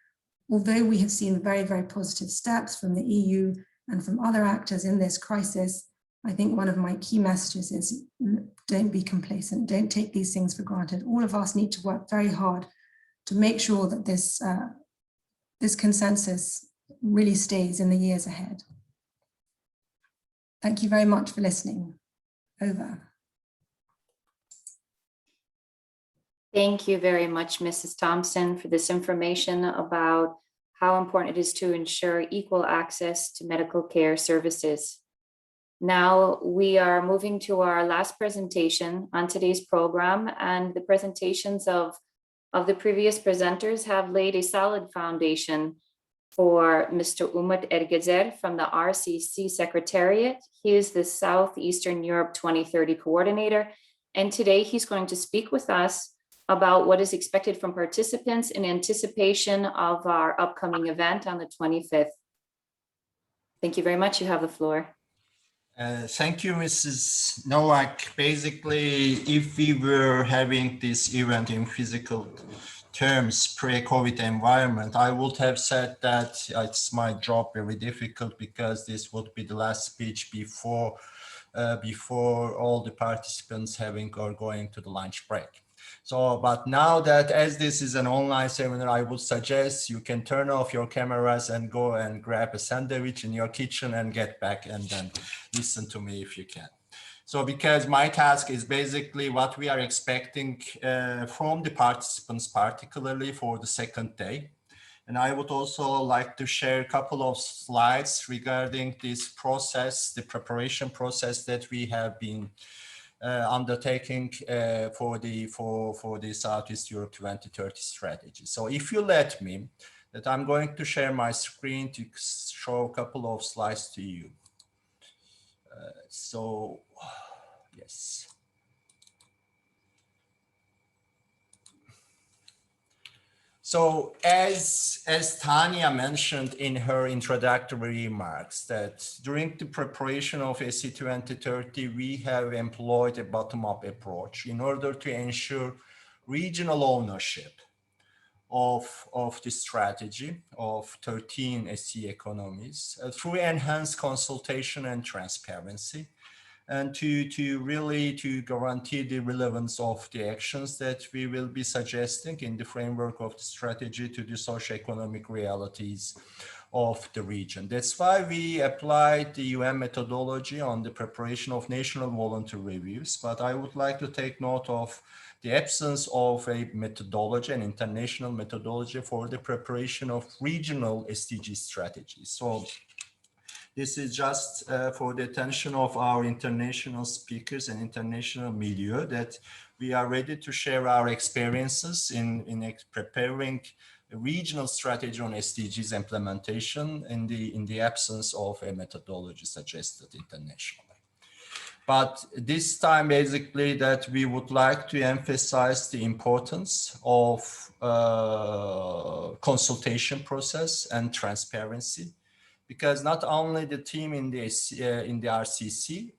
although we have seen very, very positive steps from the EU and from other actors in this crisis, I think one of my key messages is don't be complacent, don't take these things for granted. All of us need to work very hard to make sure that this consensus really stays in the years ahead. Thank you very much for listening. Over. Thank you very much, Mrs. Thompson, for this information about how important it is to ensure equal access to medical care services. Now we are moving to our last presentation on today's program, and the presentations of the previous presenters have laid a solid foundation for Mr. Umut Ergezer from the RCC Secretariat. He is the Southeastern Europe 2030 coordinator, and today he's going to speak with us about what is expected from participants in anticipation of our upcoming event on the 25th. Thank you very much. You have the floor. Thank you, Mrs. Novak. Basically, if we were having this event in physical terms, pre-COVID environment, I would have said that it's my job very difficult because this would be the last speech before all the participants having or going to the lunch break. So, but now that as this is an online seminar, I would suggest you can turn off your cameras and go and grab a sandwich in your kitchen and get back and then listen to me if you can. So because my task is basically what we are expecting from the participants, particularly for the second day. And I would also like to share a couple of slides regarding this process, the preparation process that we have been undertaking for the Southeast Europe 2030 strategy. So if you let me, that I'm going to share my screen to show a couple of slides to you. Yes. So as Tanya mentioned in her introductory remarks, that during the preparation of SEE 2030, we have employed a bottom-up approach in order to ensure regional ownership of the strategy of 13 SEE economies through enhanced consultation and transparency, and to really guarantee the relevance of the actions that we will be suggesting in the framework of the strategy to the socioeconomic realities of the region. That's why we applied the UN methodology on the preparation of national voluntary reviews. But I would like to take note of the absence of a methodology, an international methodology for the preparation of regional SDG strategies. So this is just for the attention of our international speakers and international milieu, that we are ready to share our experiences in preparing a regional strategy on SDGs implementation in the absence of a methodology suggested internationally. But this time, basically, that we would like to emphasize the importance of consultation process and transparency, because not only the team in the RCC,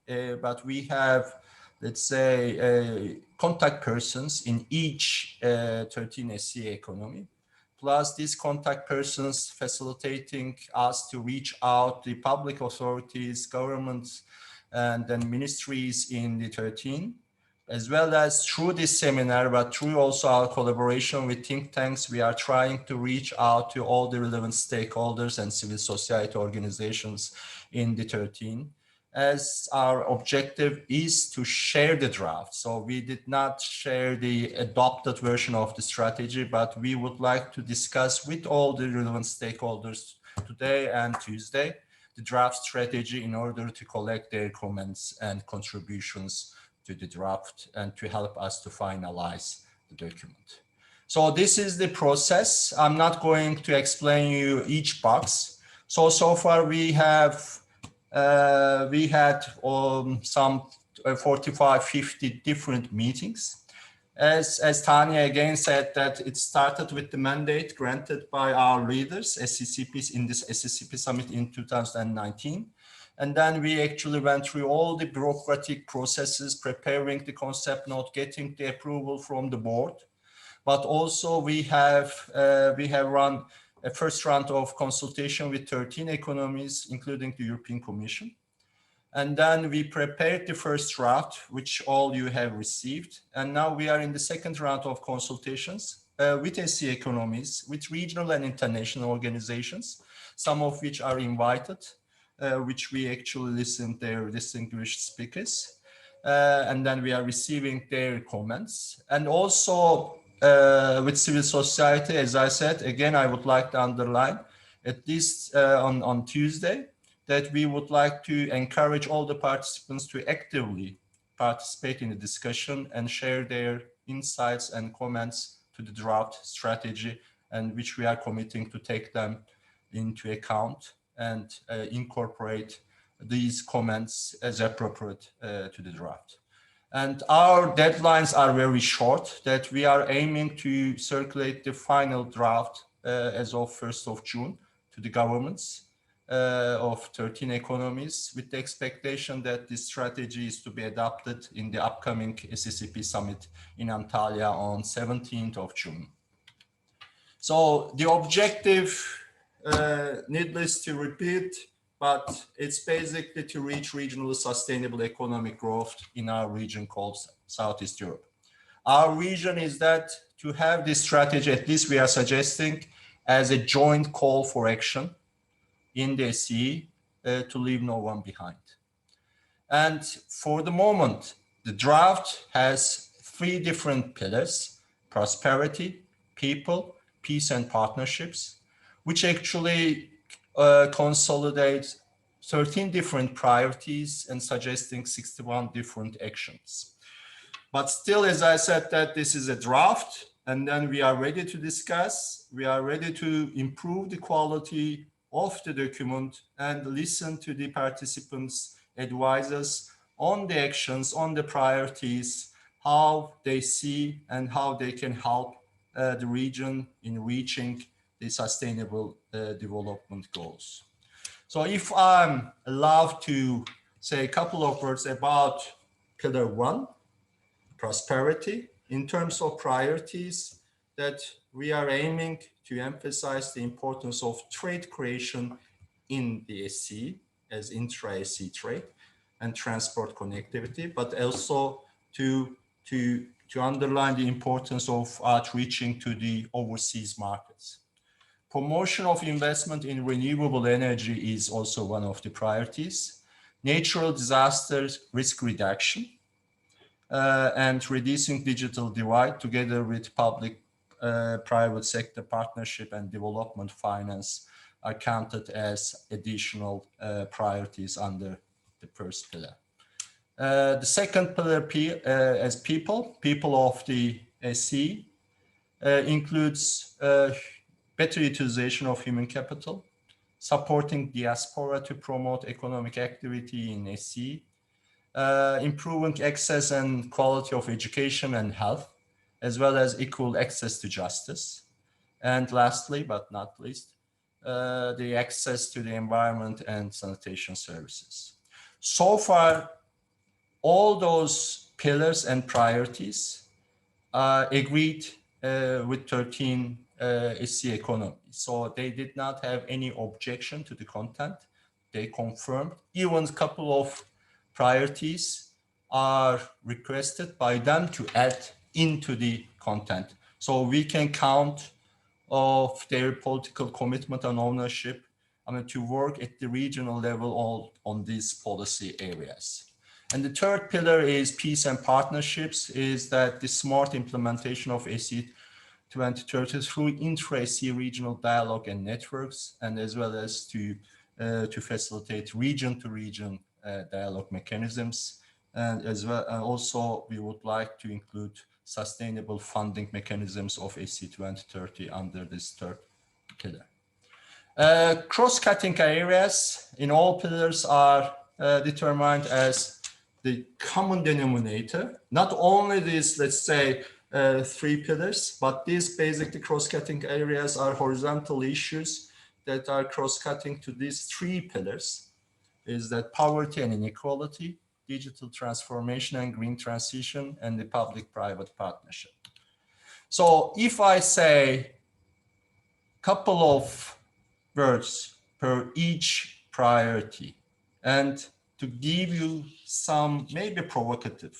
but we have, let's say, contact persons in each 13 SEE economy, plus these contact persons facilitating us to reach out to public authorities, governments, and then ministries in the 13, as well as through this seminar, but through also our collaboration with think tanks, we are trying to reach out to all the relevant stakeholders and civil society organizations in the 13, as our objective is to share the draft. So we did not share the adopted version of the strategy, but we would like to discuss with all the relevant stakeholders today and Tuesday the draft strategy in order to collect their comments and contributions to the draft and to help us to finalize the document. So this is the process. I'm not going to explain you each box. So far we have we had some 45, 50 different meetings. As Tanya again said, that it started with the mandate granted by our leaders, SCCPs, in this SCCP summit in 2019. And then we actually went through all the bureaucratic processes, preparing the concept note, getting the approval from the board. But also we have run a first round of consultation with 13 economies, including the European Commission. And then we prepared the first draft, which all you have received. And now we are in the second round of consultations with SEE economies, with regional and international organizations, some of which are invited, which we actually listen to their distinguished speakers. And then we are receiving their comments. And also with civil society, as I said, again, I would like to underline, at least on Tuesday, that we would like to encourage all the participants to actively participate in the discussion and share their insights and comments to the draft strategy, and which we are committing to take them into account and incorporate these comments as appropriate to the draft. And our deadlines are very short, that we are aiming to circulate the final draft as of 1st of June to the governments of 13 economies, with the expectation that this strategy is to be adopted in the upcoming SCCP summit in Antalya on 17th of June. So the objective, needless to repeat, but it's basically to reach regionally sustainable economic growth in our region called Southeast Europe. our vision is that to have this strategy, at least we are suggesting as a joint call for action in the SEE to leave no one behind. And for the moment, the draft has 3 different pillars: prosperity, people, peace and partnerships, which actually consolidate 13 different priorities and suggesting 61 different actions. But still, as I said, that this is a draft, and then we are ready to discuss, we are ready to improve the quality of the document and listen to the participants, advisors on the actions, on the priorities, how they see and how they can help the region in reaching the sustainable development goals. So if I'm allowed to say a couple of words about pillar 1, prosperity, in terms of priorities, that we are aiming to emphasize the importance of trade creation in the SEE as intra-SEE trade and transport connectivity, but also to underline the importance of outreaching to the overseas markets. Promotion of investment in renewable energy is also one of the priorities. Natural disasters risk reduction and reducing digital divide together with public private sector partnership and development finance are counted as additional priorities under the first pillar. The second pillar as people of the SEE includes better utilization of human capital, supporting diaspora to promote economic activity in SEE, improving access and quality of education and health, as well as equal access to justice. And lastly, but not least, the access to the environment and sanitation services. So far, all those pillars and priorities are agreed with 13 SEE economies. So they did not have any objection to the content. They confirmed. Even a couple of priorities are requested by them to add into the content. So we can count of their political commitment and ownership, to work at the regional level on these policy areas. And the third pillar is peace and partnerships, is that the smart implementation of SEE2030 through intra-SEE regional dialogue and networks, and as well as to facilitate region-to-region dialogue mechanisms. And as well, also we would like to include sustainable funding mechanisms of SEE2030 under this third pillar. Cross-cutting areas in all pillars are determined as the common denominator. Not only these, let's say, 3 pillars, but these basically cross-cutting areas are horizontal issues that are cross-cutting to these 3 pillars, is that poverty and inequality, digital transformation and green transition, and the public-private partnership. So if I say a couple of words per each priority, and to give you some maybe provocative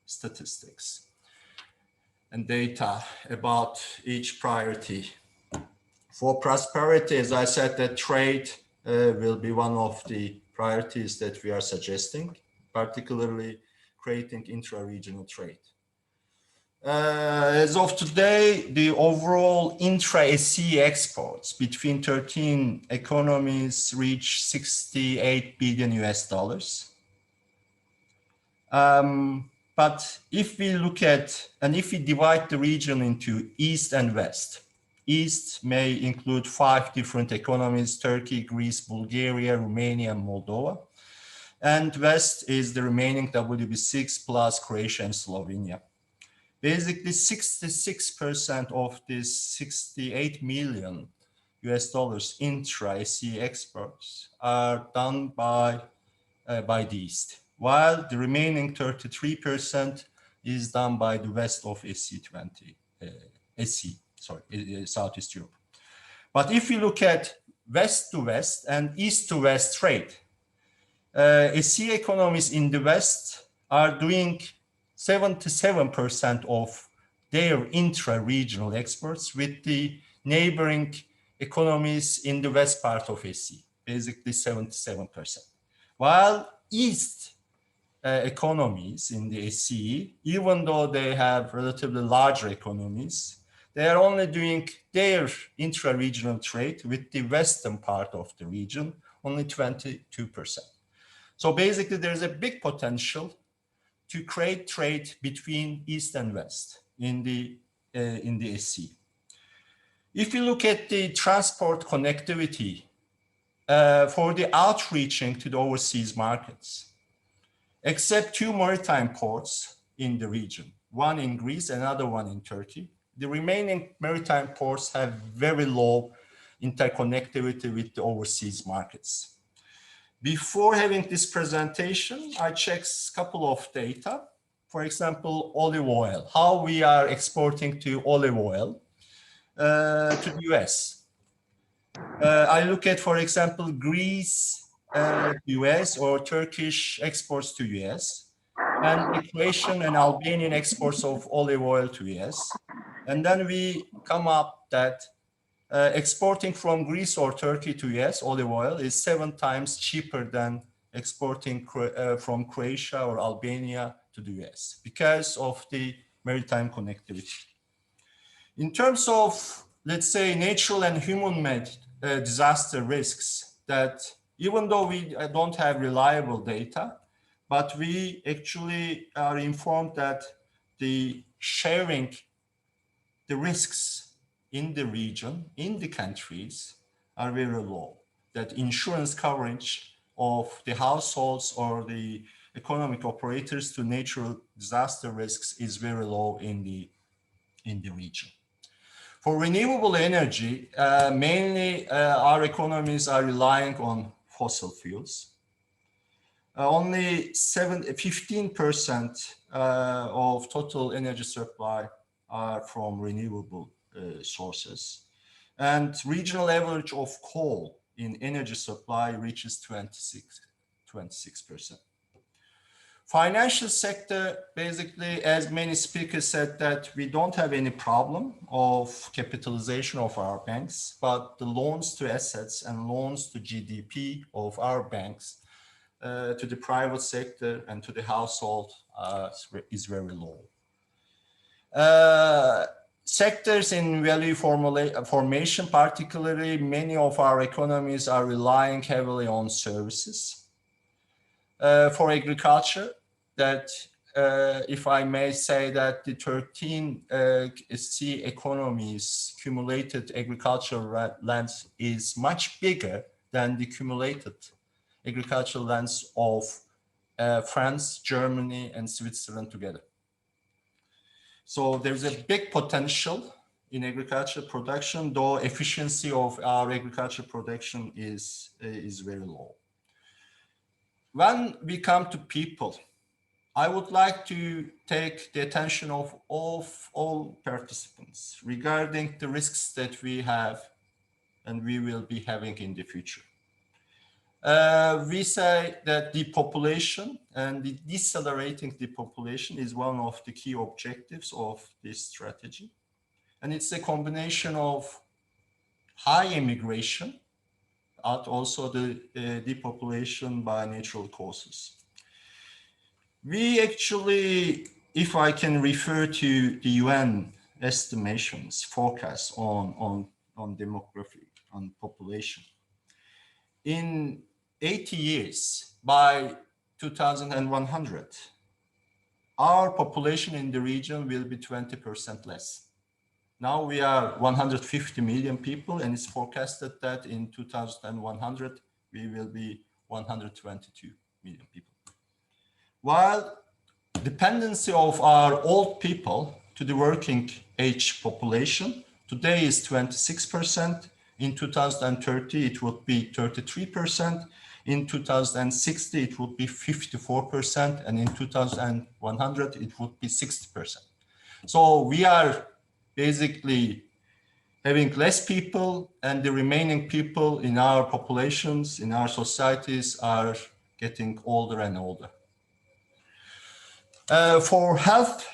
statistics and data about each priority. For prosperity, as I said, that trade will be one of the priorities that we are suggesting, particularly creating intra-regional trade. As of today, the overall intra-SEE exports between 13 economies reach $68 billion. But if we look at, and if we divide the region into East and West, East may include 5 different economies: Turkey, Greece, Bulgaria, Romania, and Moldova. And West is the remaining WB6 plus Croatia and Slovenia. Basically, 66% of this $68 million intra-SEE exports are done by the East, while the remaining 33% is done by the West of Southeast Europe. But if you look at West to West and East to West trade, SEE economies in the West are doing 77% of their intra-regional exports with the neighboring economies in the west part of SE, basically 77%. While East economies in the SE, even though they have relatively larger economies, they are only doing their intra-regional trade with the western part of the region, only 22%. So basically there's a big potential to create trade between East and West in the SE. If you look at the transport connectivity for the outreaching to the overseas markets, except 2 maritime ports in the region, one in Greece, another one in Turkey, the remaining maritime ports have very low interconnectivity with the overseas markets. Before having this presentation, I checked a couple of data. For example, olive oil, how we are exporting to olive oil to the US. I look at, for example, Greece, US, or Turkish exports to US, and the Croatian and Albanian exports of olive oil to US. And then we come up that exporting from Greece or Turkey to US olive oil is 7 times cheaper than exporting from Croatia or Albania to the US because of the maritime connectivity. In terms of, let's say, natural and human-made disaster risks, that even though we don't have reliable data, but we actually are informed that the sharing the risks in the region, in the countries, are very low. That insurance coverage of the households or the economic operators to natural disaster risks is very low in the region. For renewable energy, mainly our economies are relying on fossil fuels. Only 15% of total energy supply are from renewable sources. And regional average of coal in energy supply reaches 26%. Financial sector, basically, as many speakers said, that we don't have any problem of capitalization of our banks, but the loans to assets and loans to GDP of our banks to the private sector and to the household is very low. Sectors in value formation, particularly, many of our economies are relying heavily on services. For agriculture, that if I may say that the 13 SEE economies cumulated agricultural lands is much bigger than the cumulated agricultural lands of France, Germany, and Switzerland together. So there's a big potential in agriculture production, though efficiency of our agriculture production is very low. When we come to people, I would like to take the attention of all participants regarding the risks that we have and we will be having in the future. We say that the population and the decelerating the population is one of the key objectives of this strategy. And it's a combination of high immigration, but also the depopulation by natural causes. We actually, if I can refer to the UN estimations, forecasts on demography, on population, in 80 years, by 2100, our population in the region will be 20% less. Now we are 150 million people, and it's forecasted that in 2100, we will be 122 million people. While dependency of our old people to the working age population today is 26%. In 2030, it would be 33%. In 2060, it would be 54%. And in 2100, it would be 60%. So we are basically having less people, and the remaining people in our populations, in our societies, are getting older and older. For health,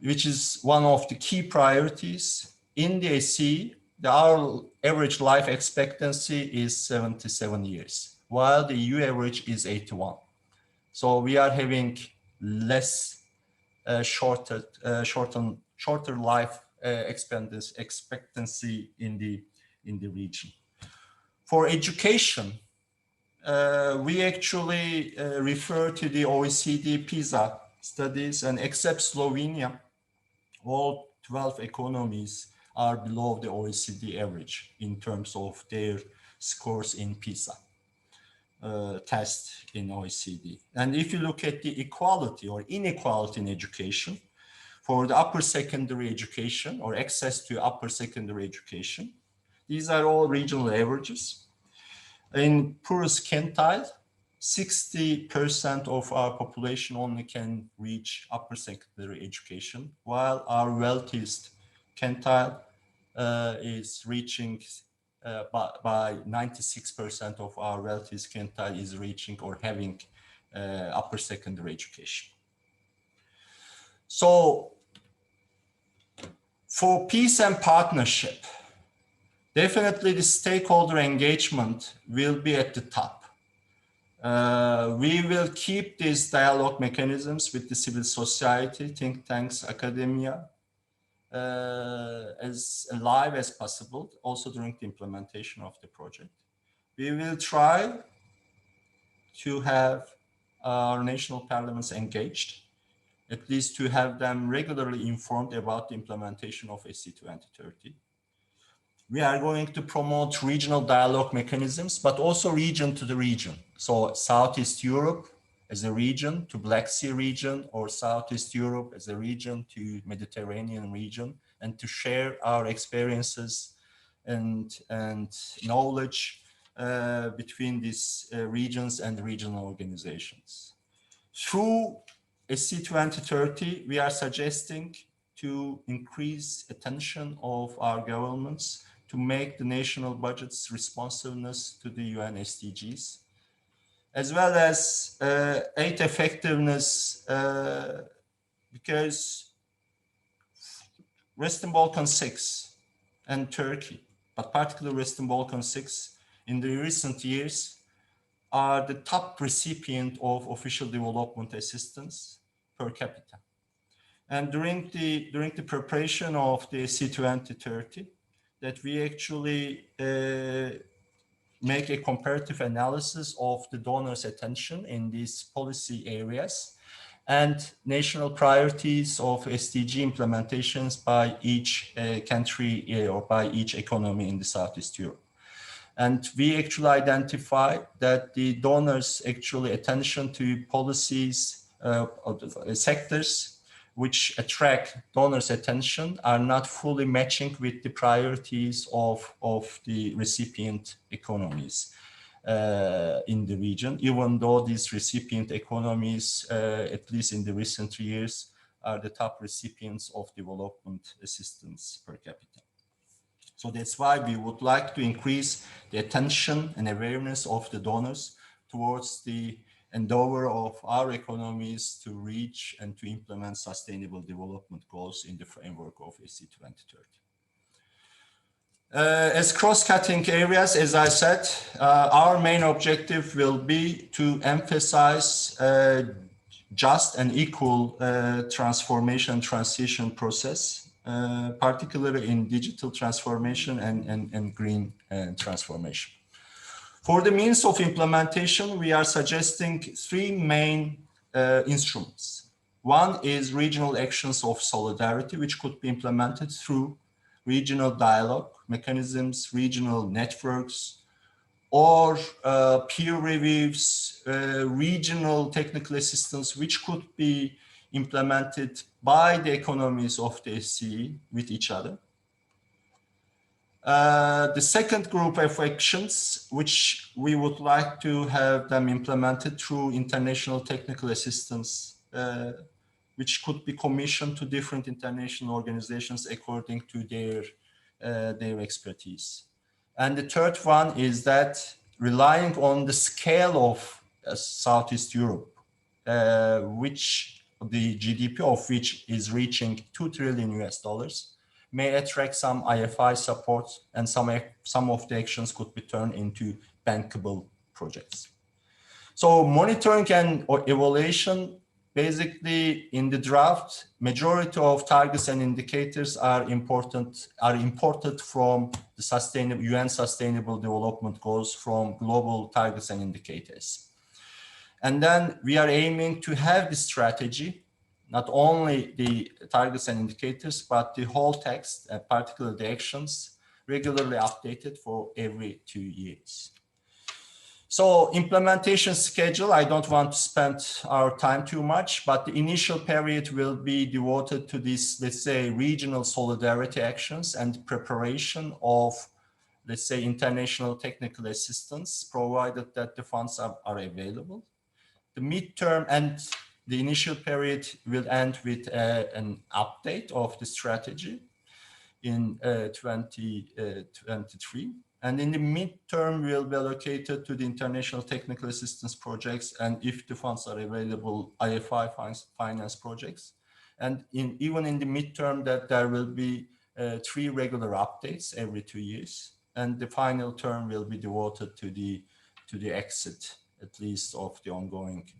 which is one of the key priorities. In the SEE, our average life expectancy is 77 years, while the EU average is 81. So we are having less shorter life expectancy in the region. For education, we actually refer to the OECD PISA studies, and except Slovenia, all 12 economies are below the OECD average in terms of their scores in PISA test in OECD. And if you look at the equality or inequality in education, for the upper secondary education or access to upper secondary education, these are all regional averages. In poorest quintile, 60% of our population only can reach upper secondary education, while our wealthiest quintile is reaching by 96% of our wealthiest quintile is reaching or having upper secondary education. So for peace and partnership, definitely the stakeholder engagement will be at the top. We will keep these dialogue mechanisms with the civil society, think tanks, academia, as alive as possible, also during the implementation of the project. We will try to have our national parliaments engaged, at least to have them regularly informed about the implementation of SEE2030. We are going to promote regional dialogue mechanisms, but also region to the region. So Southeast Europe as a region to Black Sea region, or Southeast Europe as a region to Mediterranean region, and to share our experiences and knowledge between these regions and regional organizations. Through SEE2030, we are suggesting to increase attention of our governments to make the national budgets responsiveness to the UN SDGs, as well as aid effectiveness, because Western Balkan 6 and Turkey, but particularly Western Balkan 6, in the recent years are the top recipient of official development assistance per capita. And during the preparation of the SEE2030, that we actually make a comparative analysis of the donors' attention in these policy areas and national priorities of SDG implementations by each country or by each economy in the Southeast Europe. And we actually identify that the donors' actually attention to policies sectors which attract donors' attention are not fully matching with the priorities of the recipient economies in the region, even though these recipient economies, at least in the recent years, are the top recipients of development assistance per capita. So that's why we would like to increase the attention and awareness of the donors towards the endeavor of our economies to reach and to implement sustainable development goals in the framework of SEE2030. As cross-cutting areas, as I said, our main objective will be to emphasize just and equal transformation transition process, particularly in digital transformation and green transformation. For the means of implementation, we are suggesting three main instruments. One is regional actions of solidarity, which could be implemented through regional dialogue mechanisms, regional networks, or peer reviews, regional technical assistance, which could be implemented by the economies of the SEE with each other. The second group of actions, which we would like to have them implemented through international technical assistance, which could be commissioned to different international organizations according to their expertise. And the third one is that relying on the scale of Southeast Europe, which the GDP of which is reaching $2 trillion US, may attract some IFI support, and some of the actions could be turned into bankable projects. So monitoring and evaluation, basically in the draft, majority of targets and indicators are imported from the UN Sustainable Development Goals, from global targets and indicators. And then we are aiming to have the strategy, not only the targets and indicators, but the whole text, particularly the actions, regularly updated for every 2 years. So implementation schedule, I don't want to spend our time too much, but the initial period will be devoted to this, let's say, regional solidarity actions and preparation of, let's say, international technical assistance, provided that the funds are available. The midterm and the initial period will end with an update of the strategy in 2023. And in the midterm will be allocated to the international technical assistance projects, and if the funds are available, IFI finance projects. And even in the midterm, that there will be 3 regular updates every 2 years. And the final term will be devoted to the exit, at least, of the ongoing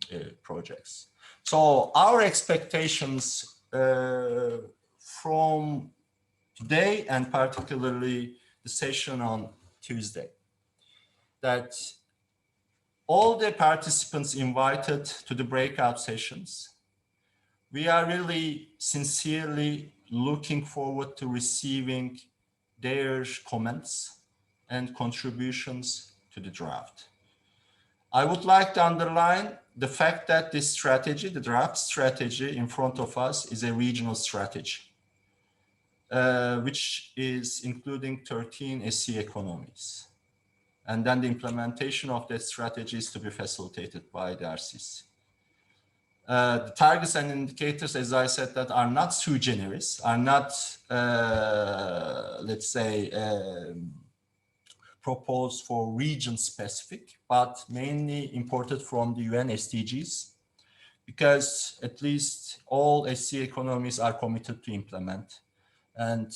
projects. So our expectations from today, and particularly the session on Tuesday, that all the participants invited to the breakout sessions, we are really sincerely looking forward to receiving their comments and contributions to the draft. I would like to underline the fact that this strategy, the draft strategy in front of us, is a regional strategy, which is including 13 SE economies. And then the implementation of that strategy is to be facilitated by the RCC. The targets and indicators, as I said, that are not sui generis, are not, let's say, proposed for region specific, but mainly imported from the UN SDGs, because at least all SE economies are committed to implement. And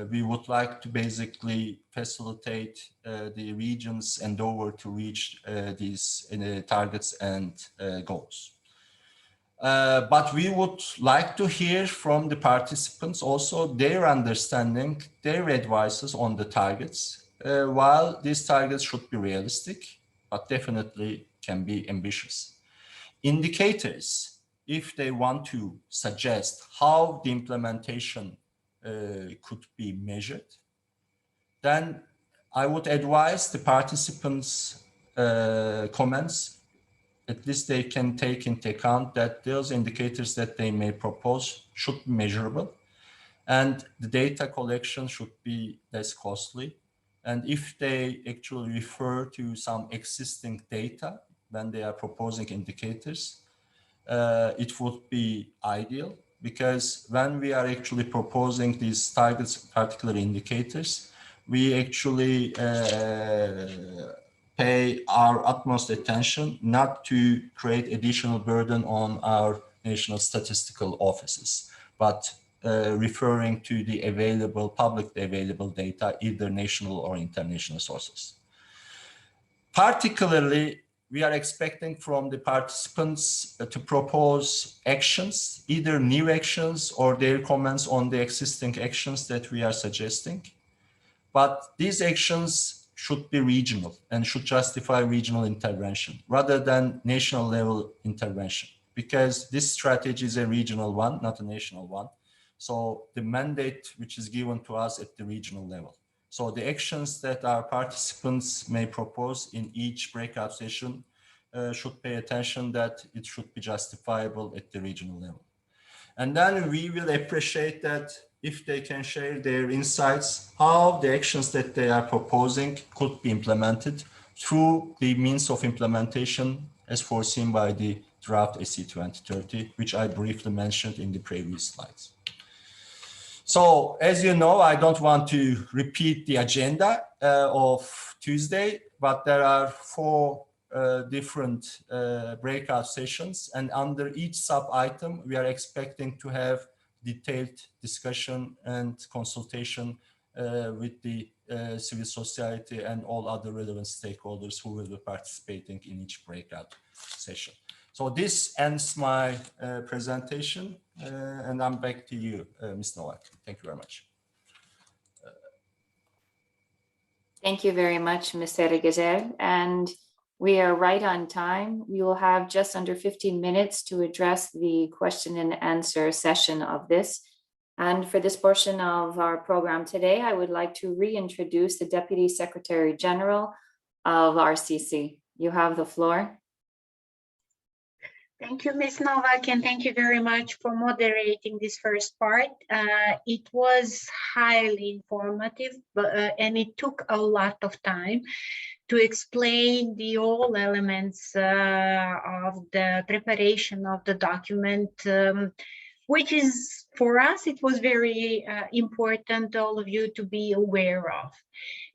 we would like to basically facilitate the region's endeavor to reach these targets and goals. But we would like to hear from the participants also their understanding, their advices on the targets, while these targets should be realistic, but definitely can be ambitious. Indicators, if they want to suggest how the implementation could be measured, then I would advise the participants' comments. At least they can take into account that those indicators that they may propose should be measurable, and the data collection should be less costly. And if they actually refer to some existing data when they are proposing indicators, it would be ideal, because when we are actually proposing these targets, particular indicators, we actually pay our utmost attention not to create additional burden on our national statistical offices, but referring to the available, publicly available data, either national or international sources. Particularly, we are expecting from the participants to propose actions, either new actions or their comments on the existing actions that we are suggesting. But these actions should be regional and should justify regional intervention rather than national level intervention, because this strategy is a regional one, not a national one. So the mandate which is given to us at the regional level. So the actions that our participants may propose in each breakout session should pay attention that it should be justifiable at the regional level. And then we will appreciate that if they can share their insights, how the actions that they are proposing could be implemented through the means of implementation as foreseen by the draft SE2030, which I briefly mentioned in the previous slides. So, as you know, I don't want to repeat the agenda of Tuesday, but there are 4 different breakout sessions, and under each sub-item, we are expecting to have detailed discussion and consultation with the civil society and all other relevant stakeholders who will be participating in each breakout session. So this ends my presentation, and I'm back to you, Ms. Novak. Thank you very much. Thank you very much, Mr. Gezer. And we are right on time. We will have just under 15 minutes to address the question and answer session of this. And for this portion of our program today, I would like to reintroduce the Deputy Secretary General of RCC. You have the floor. Thank you, Ms. Novak, and thank you very much for moderating this first part. It was highly informative, and it took a lot of time to explain the all elements of the preparation of the document, which is, for us, it was very important, all of you, to be aware of.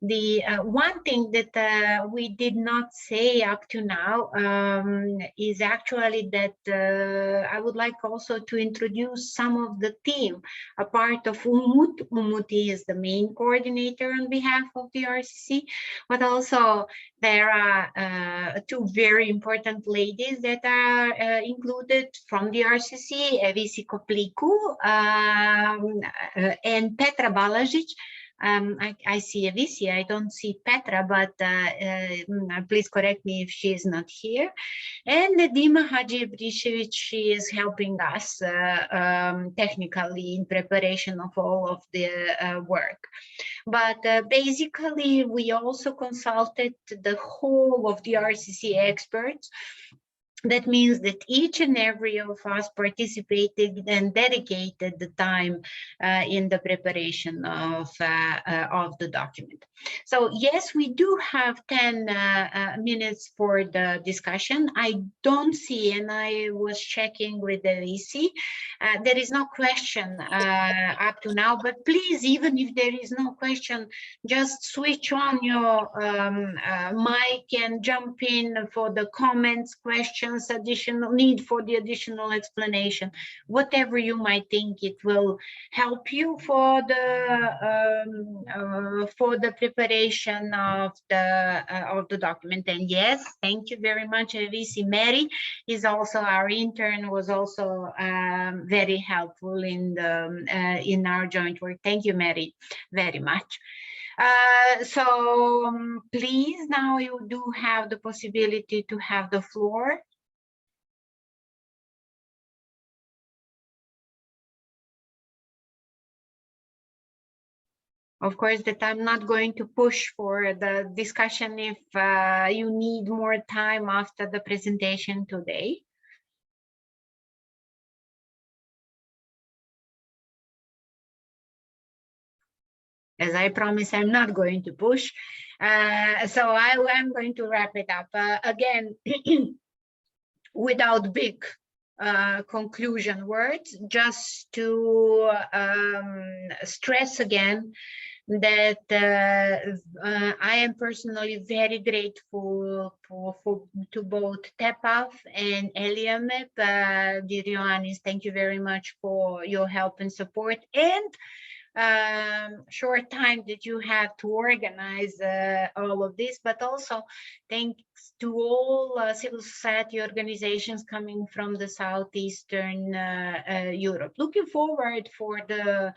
The one thing that we did not say up to now is actually that I would like also to introduce some of the team, a part of Umut. Umut is the main coordinator on behalf of the RCC, but also there are two very important ladies that are included from the RCC, Evisi Kopliku and Petra Balajic. I see Evisi, I don't see Petra, but please correct me if she is not here. And Dima Hadji Brišević, she is helping us technically in preparation of all of the work. But basically, we also consulted the whole of the RCC experts. That means that each and every of us participated and dedicated the time in the preparation of the document. So yes, we do have 10 minutes for the discussion. I don't see, and I was checking with the VC, there is no question up to now, but please, even if there is no question, just switch on your mic and jump in for the comments, questions, additional need for the additional explanation, whatever you might think it will help you for the preparation of the document. And yes, thank you very much. VC Mary is also our intern, was also very helpful in our joint work. Thank you, Mary, very much. So please, now you do have the possibility to have the floor. Of course, that I'm not going to push for the discussion if you need more time after the presentation today. As I promised, I'm not going to push. So I am going to wrap it up. Again, without big conclusion words, just to stress again that I am personally very grateful to both TEPAF and Eliamep. Dear Ioannis, thank you very much for your help and support, and short time that you had to organize all of this, but also thanks to all civil society organizations coming from the Southeastern Europe. Looking forward for the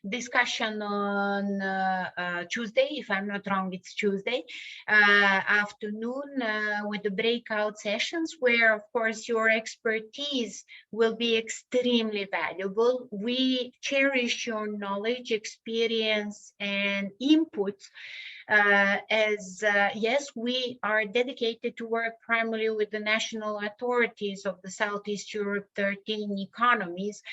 discussion on Tuesday, if I'm not wrong, it's Tuesday afternoon with the breakout sessions, where of course your expertise will be extremely valuable. We cherish your knowledge, experience, and inputs, as yes, we are dedicated to work primarily with the national authorities of the Southeast Europe 13 economies,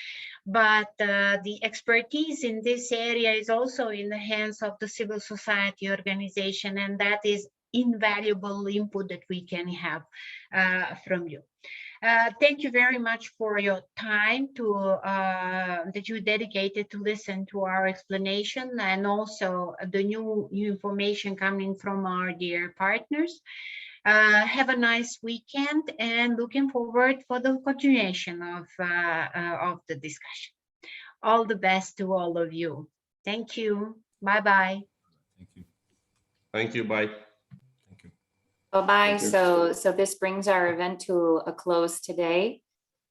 but the expertise in this area is also in the hands of the civil society organization, and that is invaluable input that we can have from you. Thank you very much for your time that you dedicated to listen to our explanation, and also the new information coming from our dear partners. Have a nice weekend and looking forward for the continuation of the discussion. All the best to all of you. Thank you. Bye-bye. Thank you. Thank you. Bye. Thank you. Bye-bye. Thank you. So this brings our event to a close today.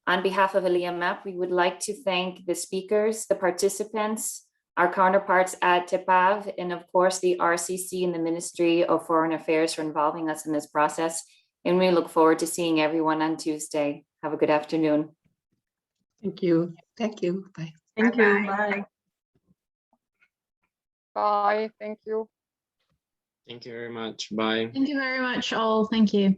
On behalf of Aliamap, we would like to thank the speakers, the participants, our counterparts at TEPAV, and of course the RCC and the Ministry of Foreign Affairs for involving us in this process. And we look forward to seeing everyone on Tuesday. Have a good afternoon. Thank you. Thank you. Bye. Thank you. Bye-bye. Bye. Bye. Thank you. Thank you very much. Bye. Thank you very much, all. Thank you.